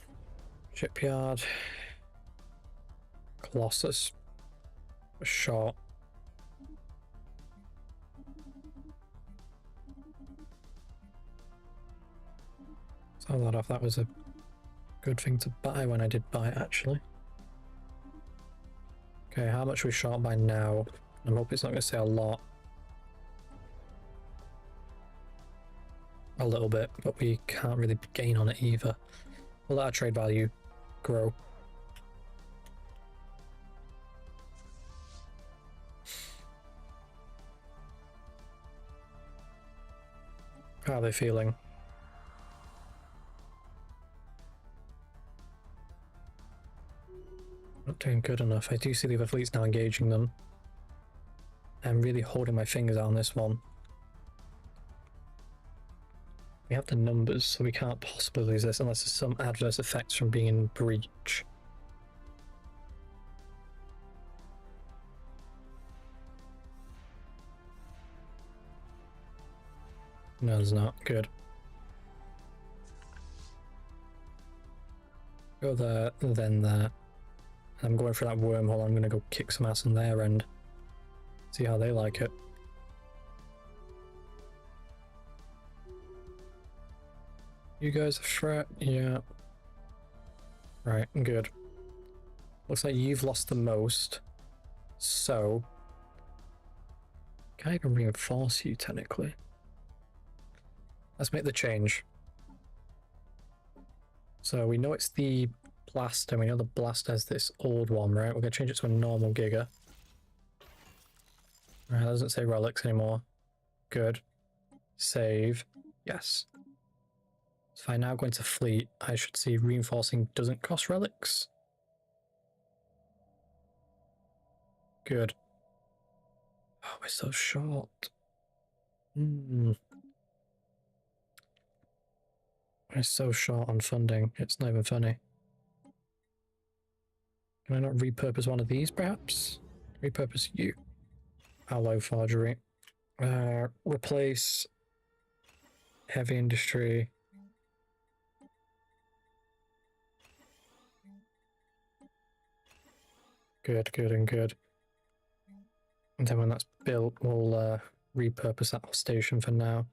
Shipyard. Colossus. A shot. Saw that off. That was a good thing to buy when I did buy it, actually. Okay, how much are we short by now? I hope it's not going to say a lot. A little bit, but we can't really gain on it either. We'll let our trade value grow. How are they feeling? Not doing good enough. I do see the other fleets now engaging them. I'm really holding my fingers on this one. We have the numbers, so we can't possibly lose this unless there's some adverse effects from being in breach. No, there's not. Good. Go there, then there. I'm going for that wormhole. I'm going to go kick some ass on their end. See how they like it. You guys a threat? Yeah. Right, good. Looks like you've lost the most. So... can't even reinforce you, technically. Let's make the change. So we know it's the blaster. We know the blaster has this old one, right? We're going to change it to a normal Giga. Right, it doesn't say relics anymore. Good. Save. Yes. So if I now go into fleet, I should see reinforcing doesn't cost relics. Good. Oh, we're so short. We're so short on funding. It's not even funny. Can I not repurpose one of these, perhaps? Repurpose you. Alloy forgery. Replace heavy industry. Good, good, and good. And then when that's built, we'll repurpose that station for now.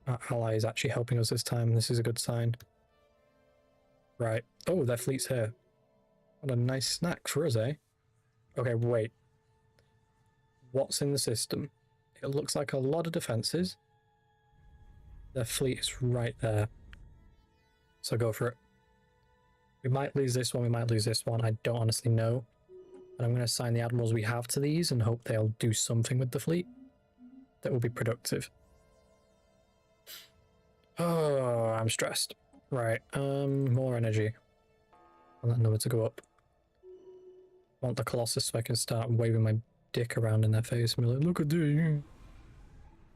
Our ally is actually helping us this time. This is a good sign. Right. Oh, their fleet's here. What a nice snack for us, eh? Okay, wait. What's in the system? It looks like a lot of defenses. Their fleet is right there. So go for it. We might lose this one, we might lose this one. I don't honestly know. But I'm going to assign the admirals we have to these and hope they'll do something with the fleet that will be productive. Oh, I'm stressed. Right, more energy. I want that number to go up. I want the Colossus so I can start waving my dick around in their face and be like, look at you.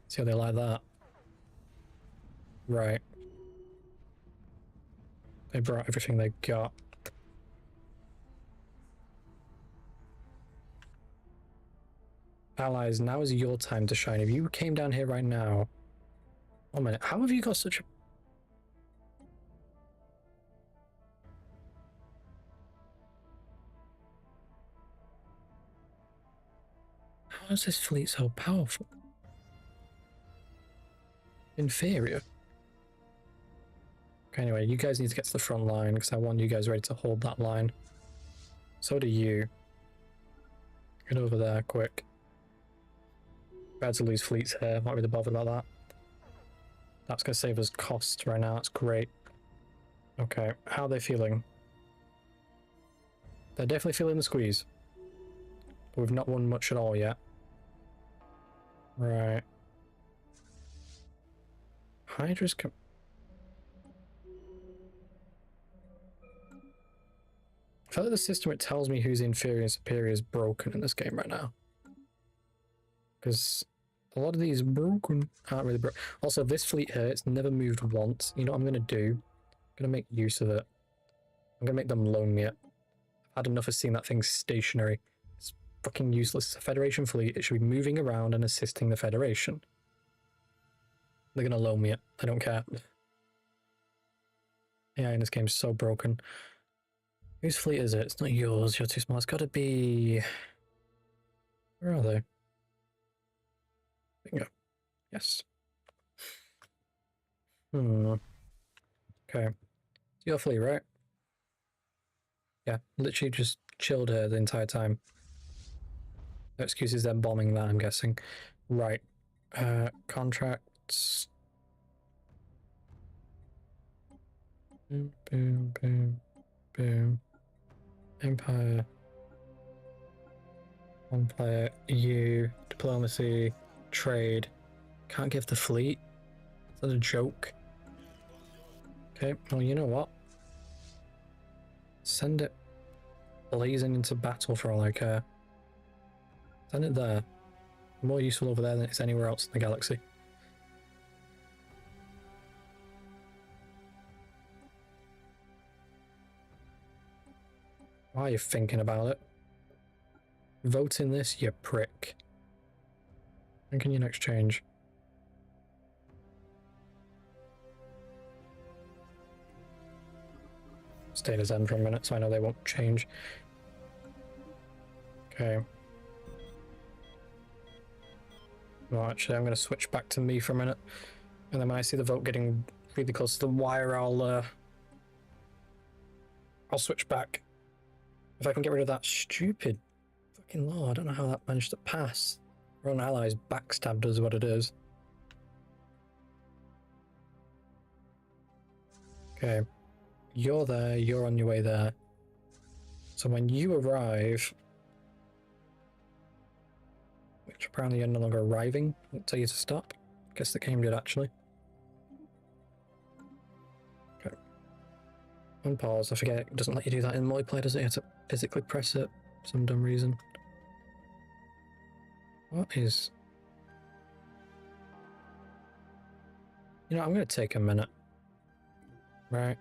See how they like that. Right. They brought everything they got. Allies, now is your time to shine. If you came down here right now... 1 minute, how have you got such a... How is this fleet so powerful? Inferior. Okay, anyway, you guys need to get to the front line because I want you guys ready to hold that line. So do you. Get over there, quick. Bad to lose fleets here, not really bothered about that. That's going to save us costs right now, that's great. Okay, how are they feeling? They're definitely feeling the squeeze. But we've not won much at all yet. Right. Hydra's come. I feel like the system it tells me who's inferior and superior is broken in this game right now. Because a lot of these broken aren't really broken. Also, this fleet here, it's never moved once. You know what I'm going to do? I'm going to make use of it. I'm going to make them loan me it. I've had enough of seeing that thing stationary. It's fucking useless. It's a Federation fleet. It should be moving around and assisting the Federation. They're going to loan me it. I don't care. Yeah, in this game's so broken. Whose fleet is it? It's not yours. You're too small. It's got to be... Where are they? Bingo. Yes. Okay. It's your fleet, right? Yeah, literally just chilled here the entire time. No excuses them bombing that, I'm guessing. Right. Contracts. Boom, boom, boom, boom. Empire. One player. EU. Diplomacy. Trade. Can't give the fleet. Is that a joke? Okay, well, you know what? Send it blazing into battle for all I care. Send it there. More useful over there than it's anywhere else in the galaxy. Why are you thinking about it? Vote in this, you prick. When can you next change? Stay to Zen for a minute so I know they won't change. Okay. No, actually, I'm going to switch back to me for a minute. And then when I see the vote getting really close to the wire, I'll switch back. If I can get rid of that stupid fucking law, I don't know how that managed to pass. Our own allies backstabbed us what it is. Okay. You're there, you're on your way there. So when you arrive, which apparently you're no longer arriving, it'll tell you to stop. I guess the game did actually. Okay. Unpause. I forget it doesn't let you do that in multiplayer, does it? You have to physically press it for some dumb reason. What is... You know, I'm going to take a minute. Right.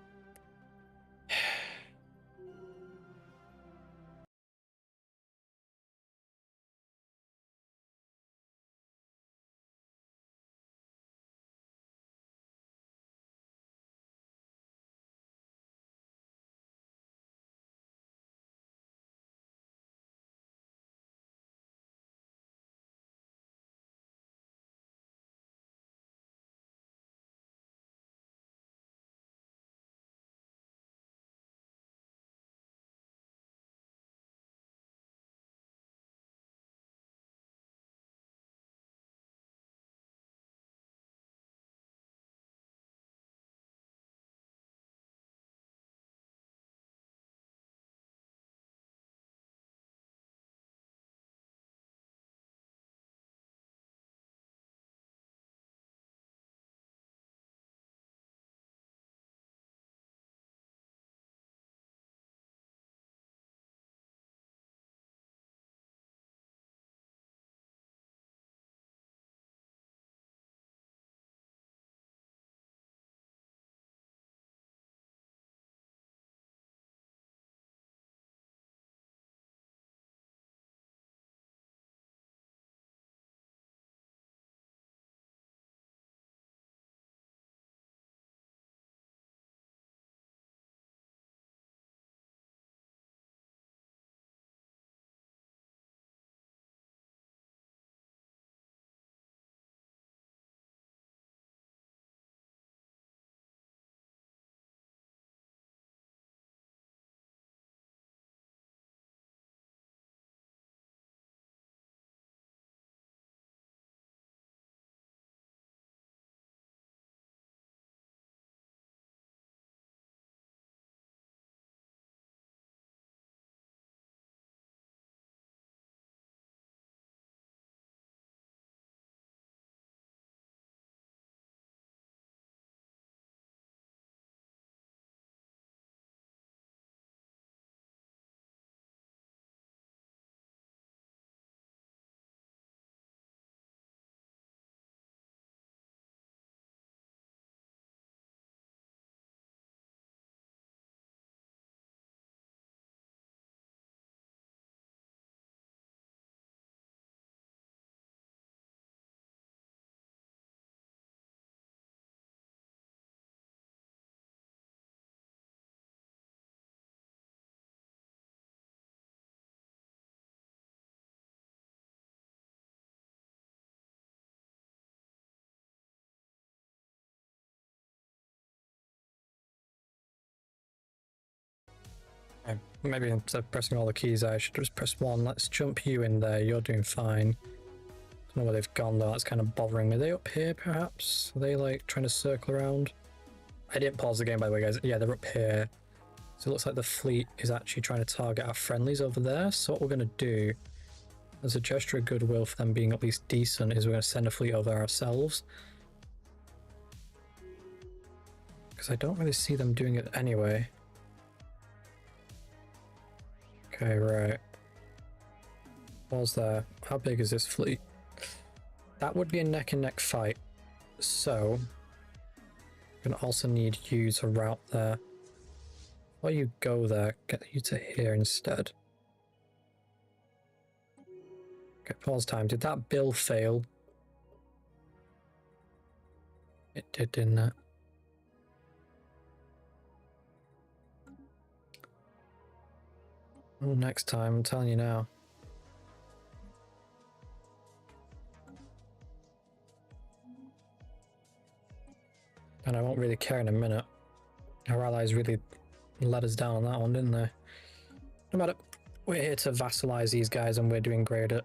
Maybe instead of pressing all the keys, I should just press one. Let's jump you in there. You're doing fine. Don't know where they've gone though. That's kind of bothering me. Are they up here, perhaps? Are they like trying to circle around? I didn't pause the game, by the way, guys. Yeah, they're up here. So it looks like the fleet is actually trying to target our friendlies over there. So what we're going to do, as a gesture of goodwill for them being at least decent, is we're going to send a fleet over ourselves. Because I don't really see them doing it anyway. Okay, right. Pause there. How big is this fleet? That would be a neck and neck fight. So, I'm gonna also need you to route there. While you go there, get you to here instead. Okay, pause time. Did that bill fail? It did, didn't it? Oh, next time, I'm telling you now. And I won't really care in a minute. Our allies really let us down on that one, didn't they? No matter. We're here to vassalize these guys and we're doing great at it.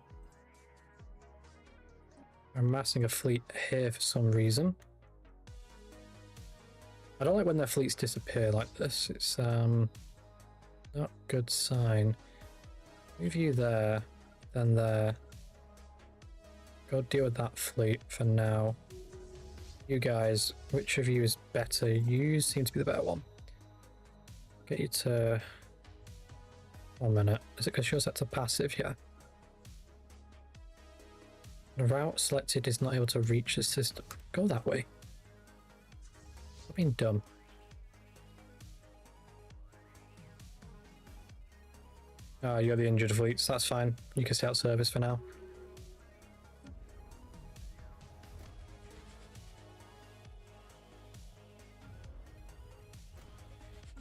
We're amassing a fleet here for some reason. I don't like when their fleets disappear like this. It's not a good sign. Move you there, then there. Go deal with that fleet for now. You guys, which of you is better? You seem to be the better one. Get you to... 1 minute. Is it because you're set to passive? Yeah. The route selected is not able to reach the system. Go that way. I've been dumb. Oh, you're the injured fleets. That's fine. You can stay out service for now.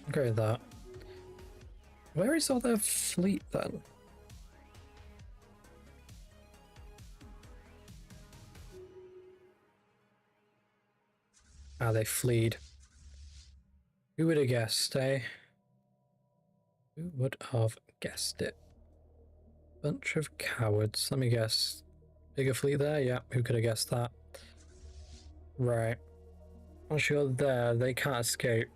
Agree with that. Where is all their fleet then? Ah, they fleed. Who would have guessed, eh? Who would have guessed it? Bunch of cowards. Let me guess. Bigger fleet there? Yeah, who could have guessed that? Right. Once you're there, they can't escape.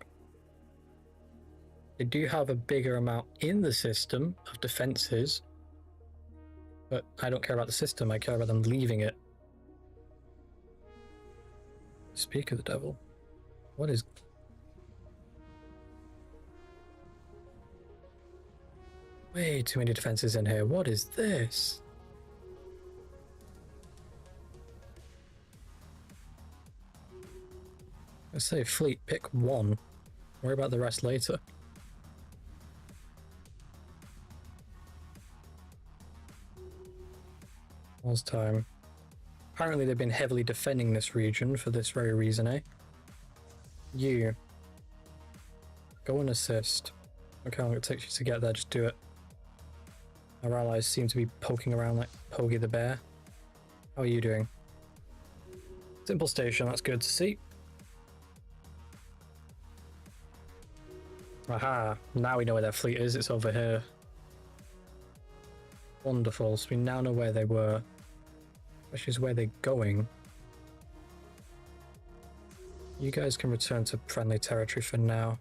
They do have a bigger amount in the system of defenses, but I don't care about the system, I care about them leaving it. Speak of the devil. What is... Way too many defenses in here. What is this? I say fleet, pick one. Worry about the rest later. Pause time. Apparently they've been heavily defending this region for this very reason, eh? You. Go and assist. Look how long it takes you to get there, just do it. Our allies seem to be poking around like Pogie the Bear. How are you doing? Simple station, that's good to see. Aha, now we know where their fleet is, it's over here. Wonderful, so we now know where they were. Which is where they're going. You guys can return to friendly territory for now.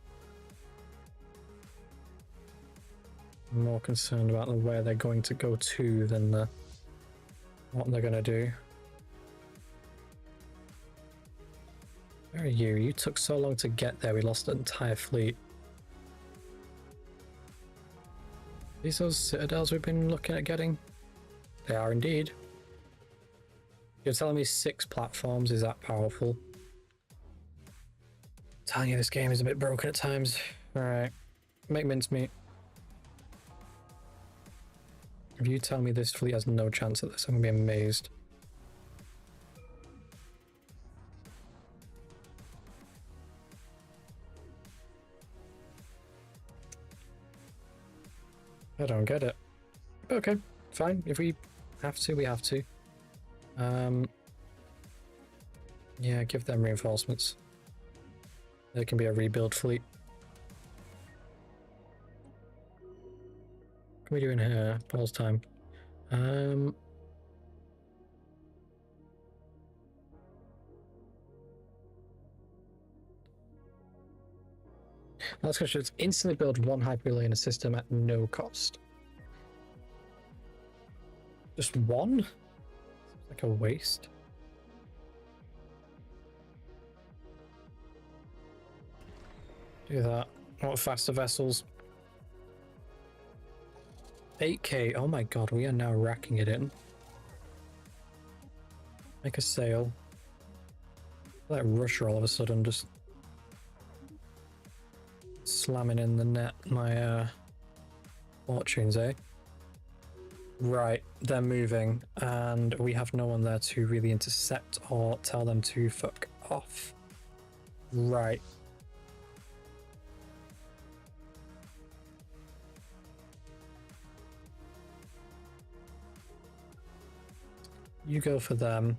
I'm more concerned about where they're going to go to than what they're going to do. Where are you? You took so long to get there, we lost an entire fleet. These those citadels we've been looking at getting? They are indeed. You're telling me 6 platforms is that powerful? I'm telling you, this game is a bit broken at times. Alright, make mincemeat. If you tell me this fleet has no chance at this, I'm gonna be amazed. I don't get it. Okay, fine. If we have to, we have to. Yeah, give them reinforcements. There can be a rebuild fleet. What are we doing here? Pause time. Last question is instantly build one hyper relay in a system at no cost. Just one? Seems like a waste. Do that. What faster vessels? 8k. Oh my god, we are now racking it in. Make a sail. Like Russia all of a sudden just slamming in the net my fortunes, eh? Right, they're moving and we have no one there to really intercept or tell them to fuck off. Right. You go for them.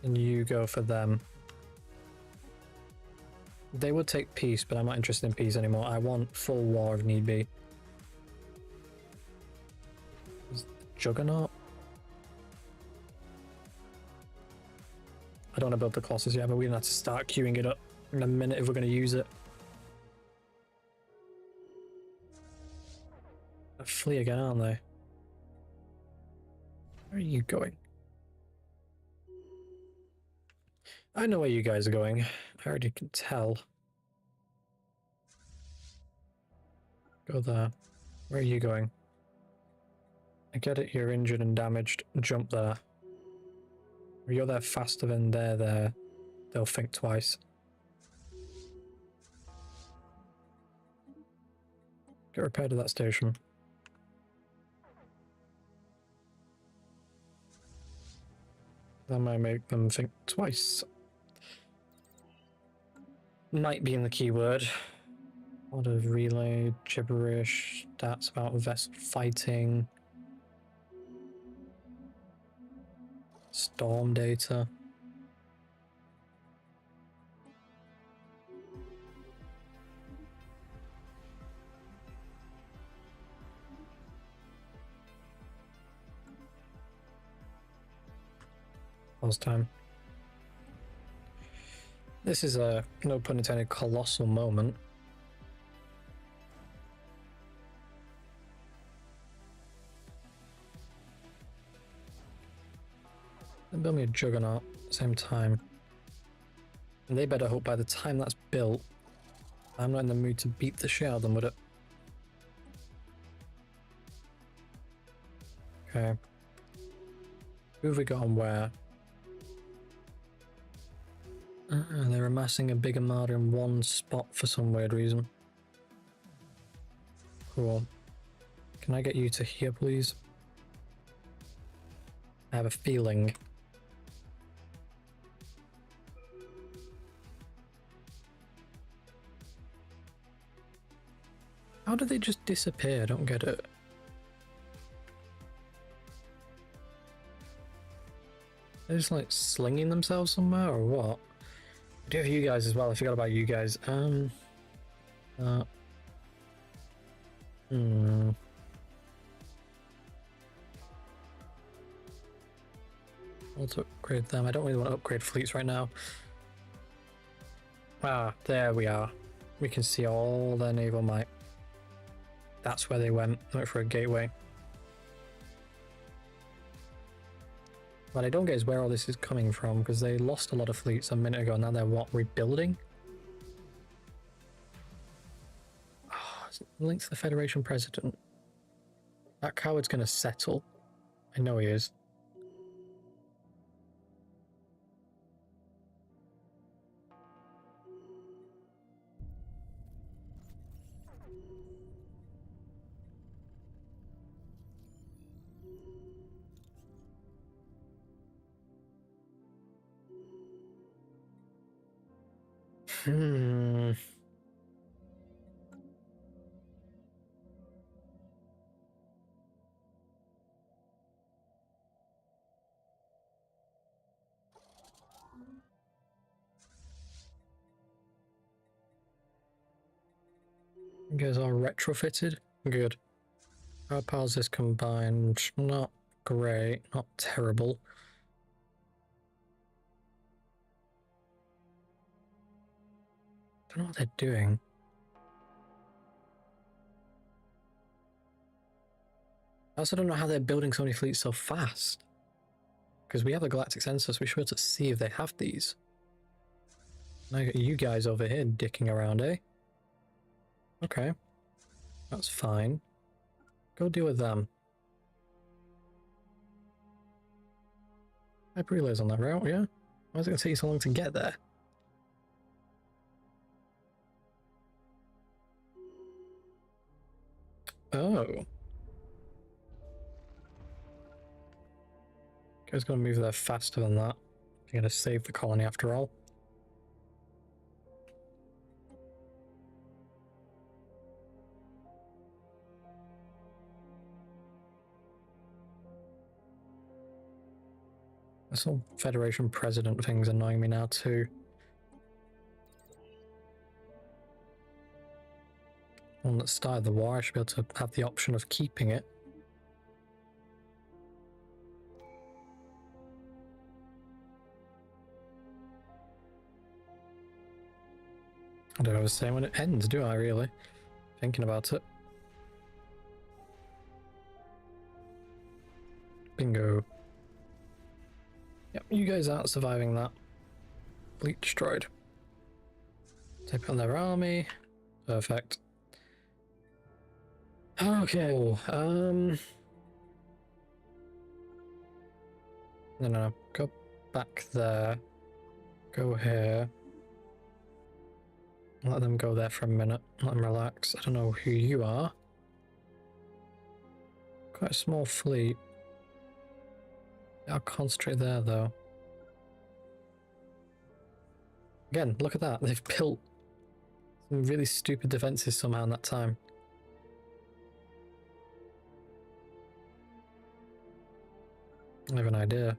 And you go for them. They would take peace, but I'm not interested in peace anymore. I want full war if need be. Juggernaut? I don't want to build the Colossus yet, but we're going to have to start queuing it up in a minute if we're going to use it. They're flee again, aren't they? Where are you going? I know where you guys are going. I already can tell. Go there. Where are you going? I get it, you're injured and damaged. Jump there. If you're there faster than they're there, they'll think twice. Get repaired to that station. That might make them think twice. Might be in the keyword. A lot of relay, gibberish, stats about vessel fighting. Storm data. Pause time. This is a, no pun intended, colossal moment. And build me a Juggernaut at the same time. And they better hope by the time that's built, I'm not in the mood to beat the shit out of them, would it? Okay. Who have we got on where? They're amassing a big armada in one spot for some weird reason. Cool. Can I get you to here, please? I have a feeling. How do they just disappear? I don't get it. They're just like slinging themselves somewhere or what? I do have you guys as well. I forgot about you guys. I'll upgrade them. I don't really want to upgrade fleets right now. Ah, there we are. We can see all their naval might. That's where they went for a gateway. What I don't get is where all this is coming from, because they lost a lot of fleets a minute ago. Now they're what, rebuilding? Oh, it's linked to the Federation president. That coward's going to settle. I know he is. You guys are retrofitted? Good. How power's this combined? Not great, not terrible. Don't know what they're doing. I also don't know how they're building so many fleets so fast. Because we have a galactic census, we should be able to see if they have these. Now I got you guys over here dicking around, eh? Okay. That's fine. Go deal with them. Hyper relays on that route, yeah? Why is it going to take you so long to get there? Oh. Guys gotta move there faster than that. You're gonna save the colony after all. This whole Federation President thing's annoying me now too. One that started the war, I should be able to have the option of keeping it. I don't know what I was saying when it ends, do I really? Thinking about it. Bingo. Yep, you guys aren't surviving that. Fleet destroyed. Take on their army. Perfect. Okay, no, go back there. Go here. Let them go there for a minute. Let them relax. I don't know who you are. Quite a small fleet. I'll concentrate there though. Again, look at that. They've built some really stupid defenses somehow in that time. I have an idea.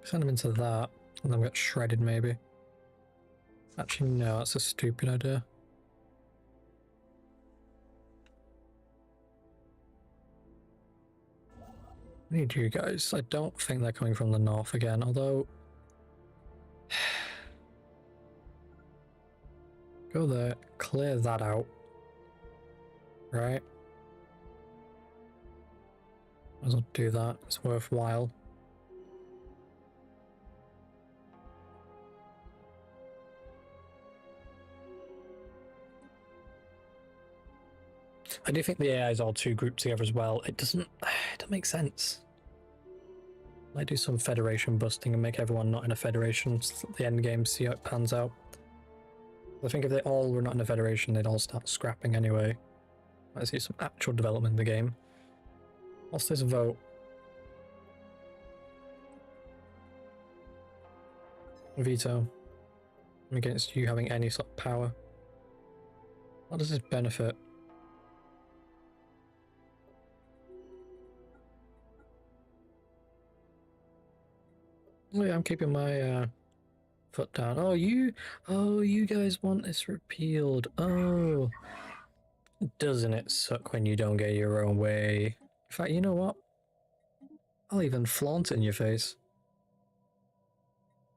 Send them into that, and then get shredded maybe. Actually, no, that's a stupid idea. I need you guys. I don't think they're coming from the north again, although... Go there, clear that out. Right? Might as well do that, it's worthwhile. I do think the AI is all too grouped together as well. It doesn't make sense. I do some federation busting and make everyone not in a federation so the end game, see how it pans out. I think if they all were not in a federation, they'd all start scrapping anyway. I see some actual development in the game. What's this vote? Veto. I'm against you having any sort of power. What does this benefit? Oh yeah, I'm keeping my foot down. Oh you guys want this repealed. Oh, doesn't it suck when you don't get your own way? In fact, you know what? I'll even flaunt it in your face.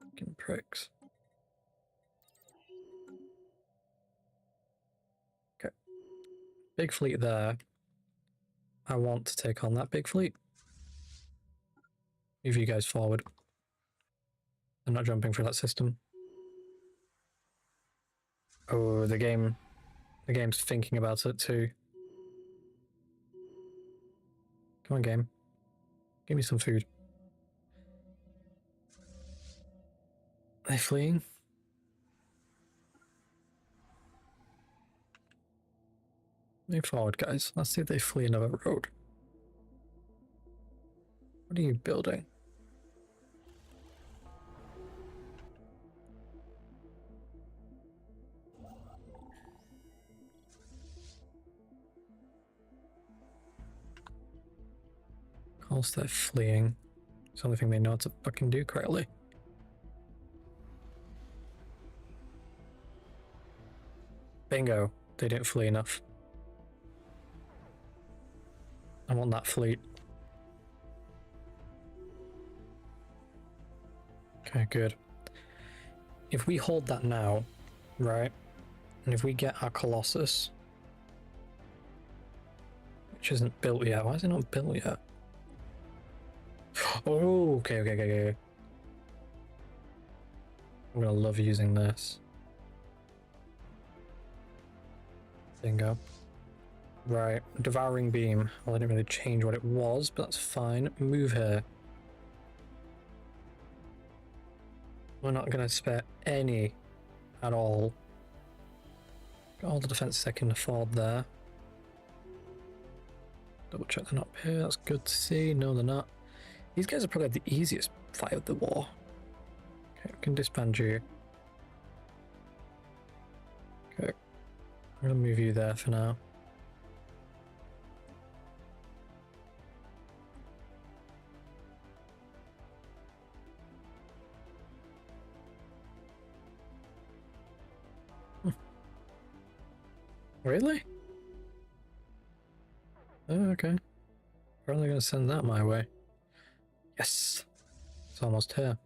Fucking pricks. Okay. Big fleet there. I want to take on that big fleet. Move you guys forward. I'm not jumping through that system. Oh, the game's thinking about it too. Come on, game. Give me some food. Are they fleeing? Move forward, guys. Let's see if they flee another road. What are you building? Of course they're fleeing. It's the only thing they know how to fucking do correctly. Bingo. They didn't flee enough. I want that fleet. Okay, good. If we hold that now, right, and if we get our Colossus, which isn't built yet. Why is it not built yet? Oh, okay. I'm gonna love using this. Bingo. Right, Devouring Beam. Well, I didn't really change what it was, but that's fine. Move here. We're not gonna spare any at all. Got all the defenses I can afford there. Double check they're not here. That's good to see. No, they're not. These guys are probably the easiest fight of the war. Okay, we can disband you. Okay. I'm gonna move you there for now. Really? Oh, okay. Probably gonna send that my way. Yes! It's almost here.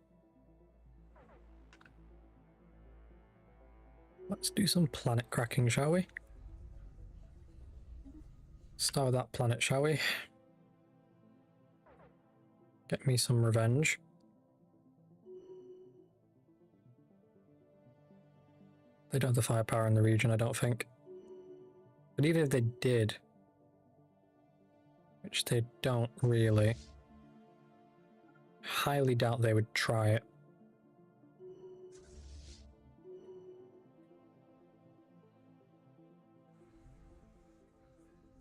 Let's do some planet cracking, shall we? Start with that planet, shall we? Get me some revenge. They don't have the firepower in the region, I don't think. But even if they did, which they don't really, highly doubt they would try it.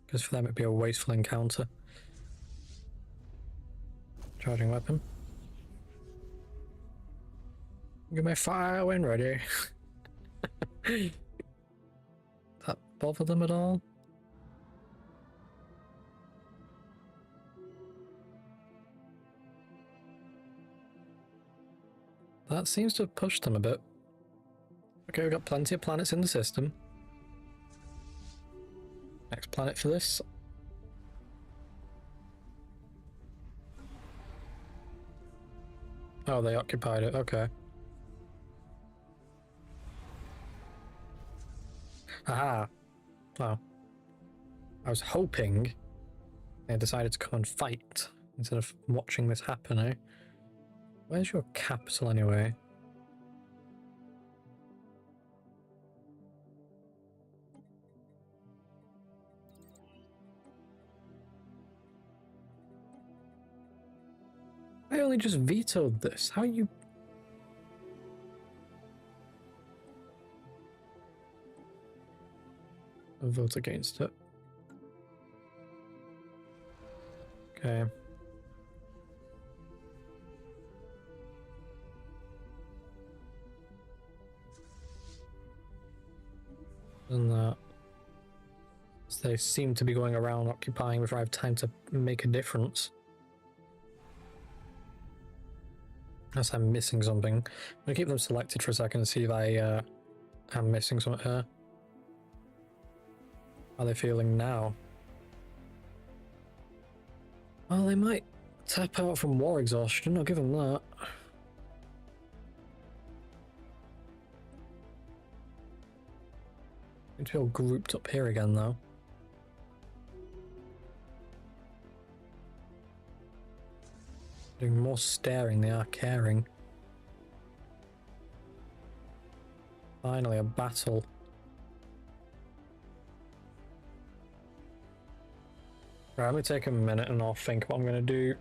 Because for them it'd be a wasteful encounter. Charging weapon. Get my fire when ready. That bother them at all? That seems to have pushed them a bit. Okay, we've got plenty of planets in the system. Next planet for this. Oh, they occupied it, okay. Aha! Wow. I was hoping they decided to come and fight instead of watching this happen, eh? Where's your capital anyway? I only just vetoed this. How are you... A vote against it. Okay. And that. So they seem to be going around occupying before I have time to make a difference. Unless I'm missing something. I'm gonna keep them selected for a second and see if I am missing something here. How are they feeling now? Well, they might tap out from war exhaustion, I'll give them that. Need to feel grouped up here again though. Doing more staring, they are caring. Finally, a battle. Right, let me take a minute and I'll think what I'm going to do.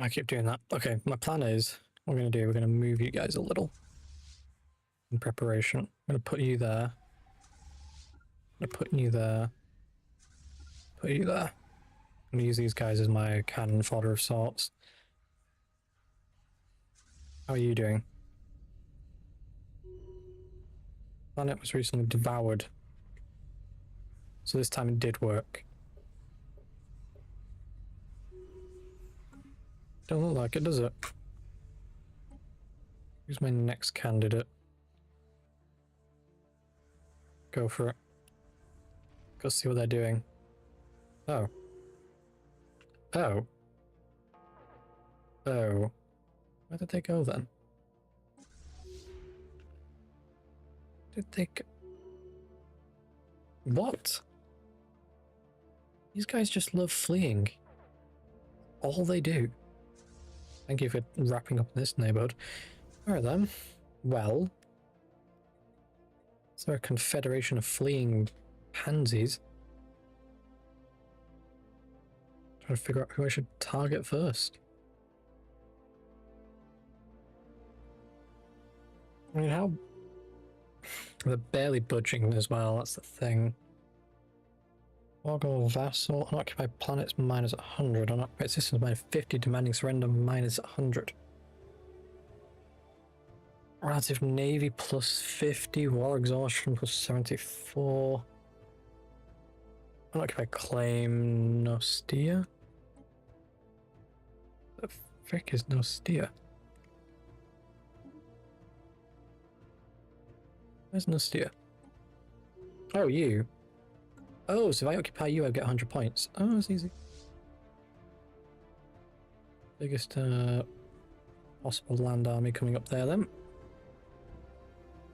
I keep doing that. Okay, my plan is, what we're going to do, we're going to move you guys a little in preparation. I'm going to put you there. I'm going to put you there. Put you there. I'm going to use these guys as my cannon fodder of sorts. How are you doing? Planet was recently devoured. So this time it did work. Don't look like it, does it? Who's my next candidate? Go for it. Go see what they're doing. Oh. Oh. Oh. Where did they go then? Did they go? What? These guys just love fleeing. All they do. Thank you for wrapping up this neighborhood. Alright then. Well. Is there a confederation of fleeing pansies? Trying to figure out who I should target first. I mean, how... They're barely budging as well, that's the thing. Wargo vassal, unoccupied planets minus 100, unoccupied systems minus 50, demanding surrender minus 100. Relative navy plus 50, war exhaustion plus 74. Unoccupied claim, Nostia? The frick is Nostia? Where's Nostia? Oh, you. Oh, so if I occupy you, I get 100 points. Oh, that's easy. Biggest possible land army coming up there then.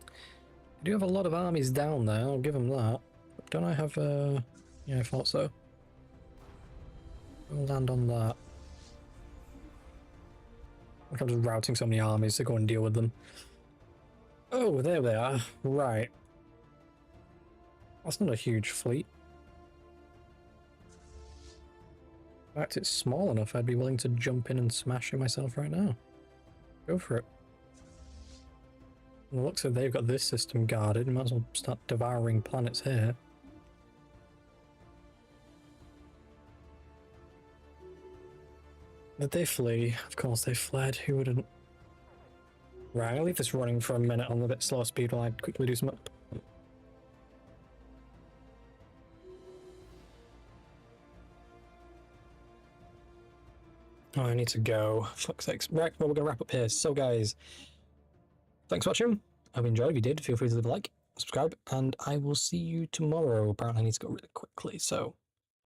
I do have a lot of armies down there, I'll give them that. But don't I have yeah, I thought so. We'll land on that. I'm just routing so many armies to go and deal with them. Oh, there they are. Right. That's not a huge fleet. In fact, it's small enough I'd be willing to jump in and smash it myself right now. Go for it. Well, it looks like they've got this system guarded. Might as well start devouring planets here. Did they flee? Of course they fled. Who wouldn't? Right, I'll leave this running for a minute on a bit slow speed while I quickly do some... Oh, I need to go. Fuck's sakes. Right, well, we're going to wrap up here. So, guys, thanks for watching. I hope you enjoyed. If you did, feel free to leave a like, subscribe, and I will see you tomorrow. Apparently, I need to go really quickly, so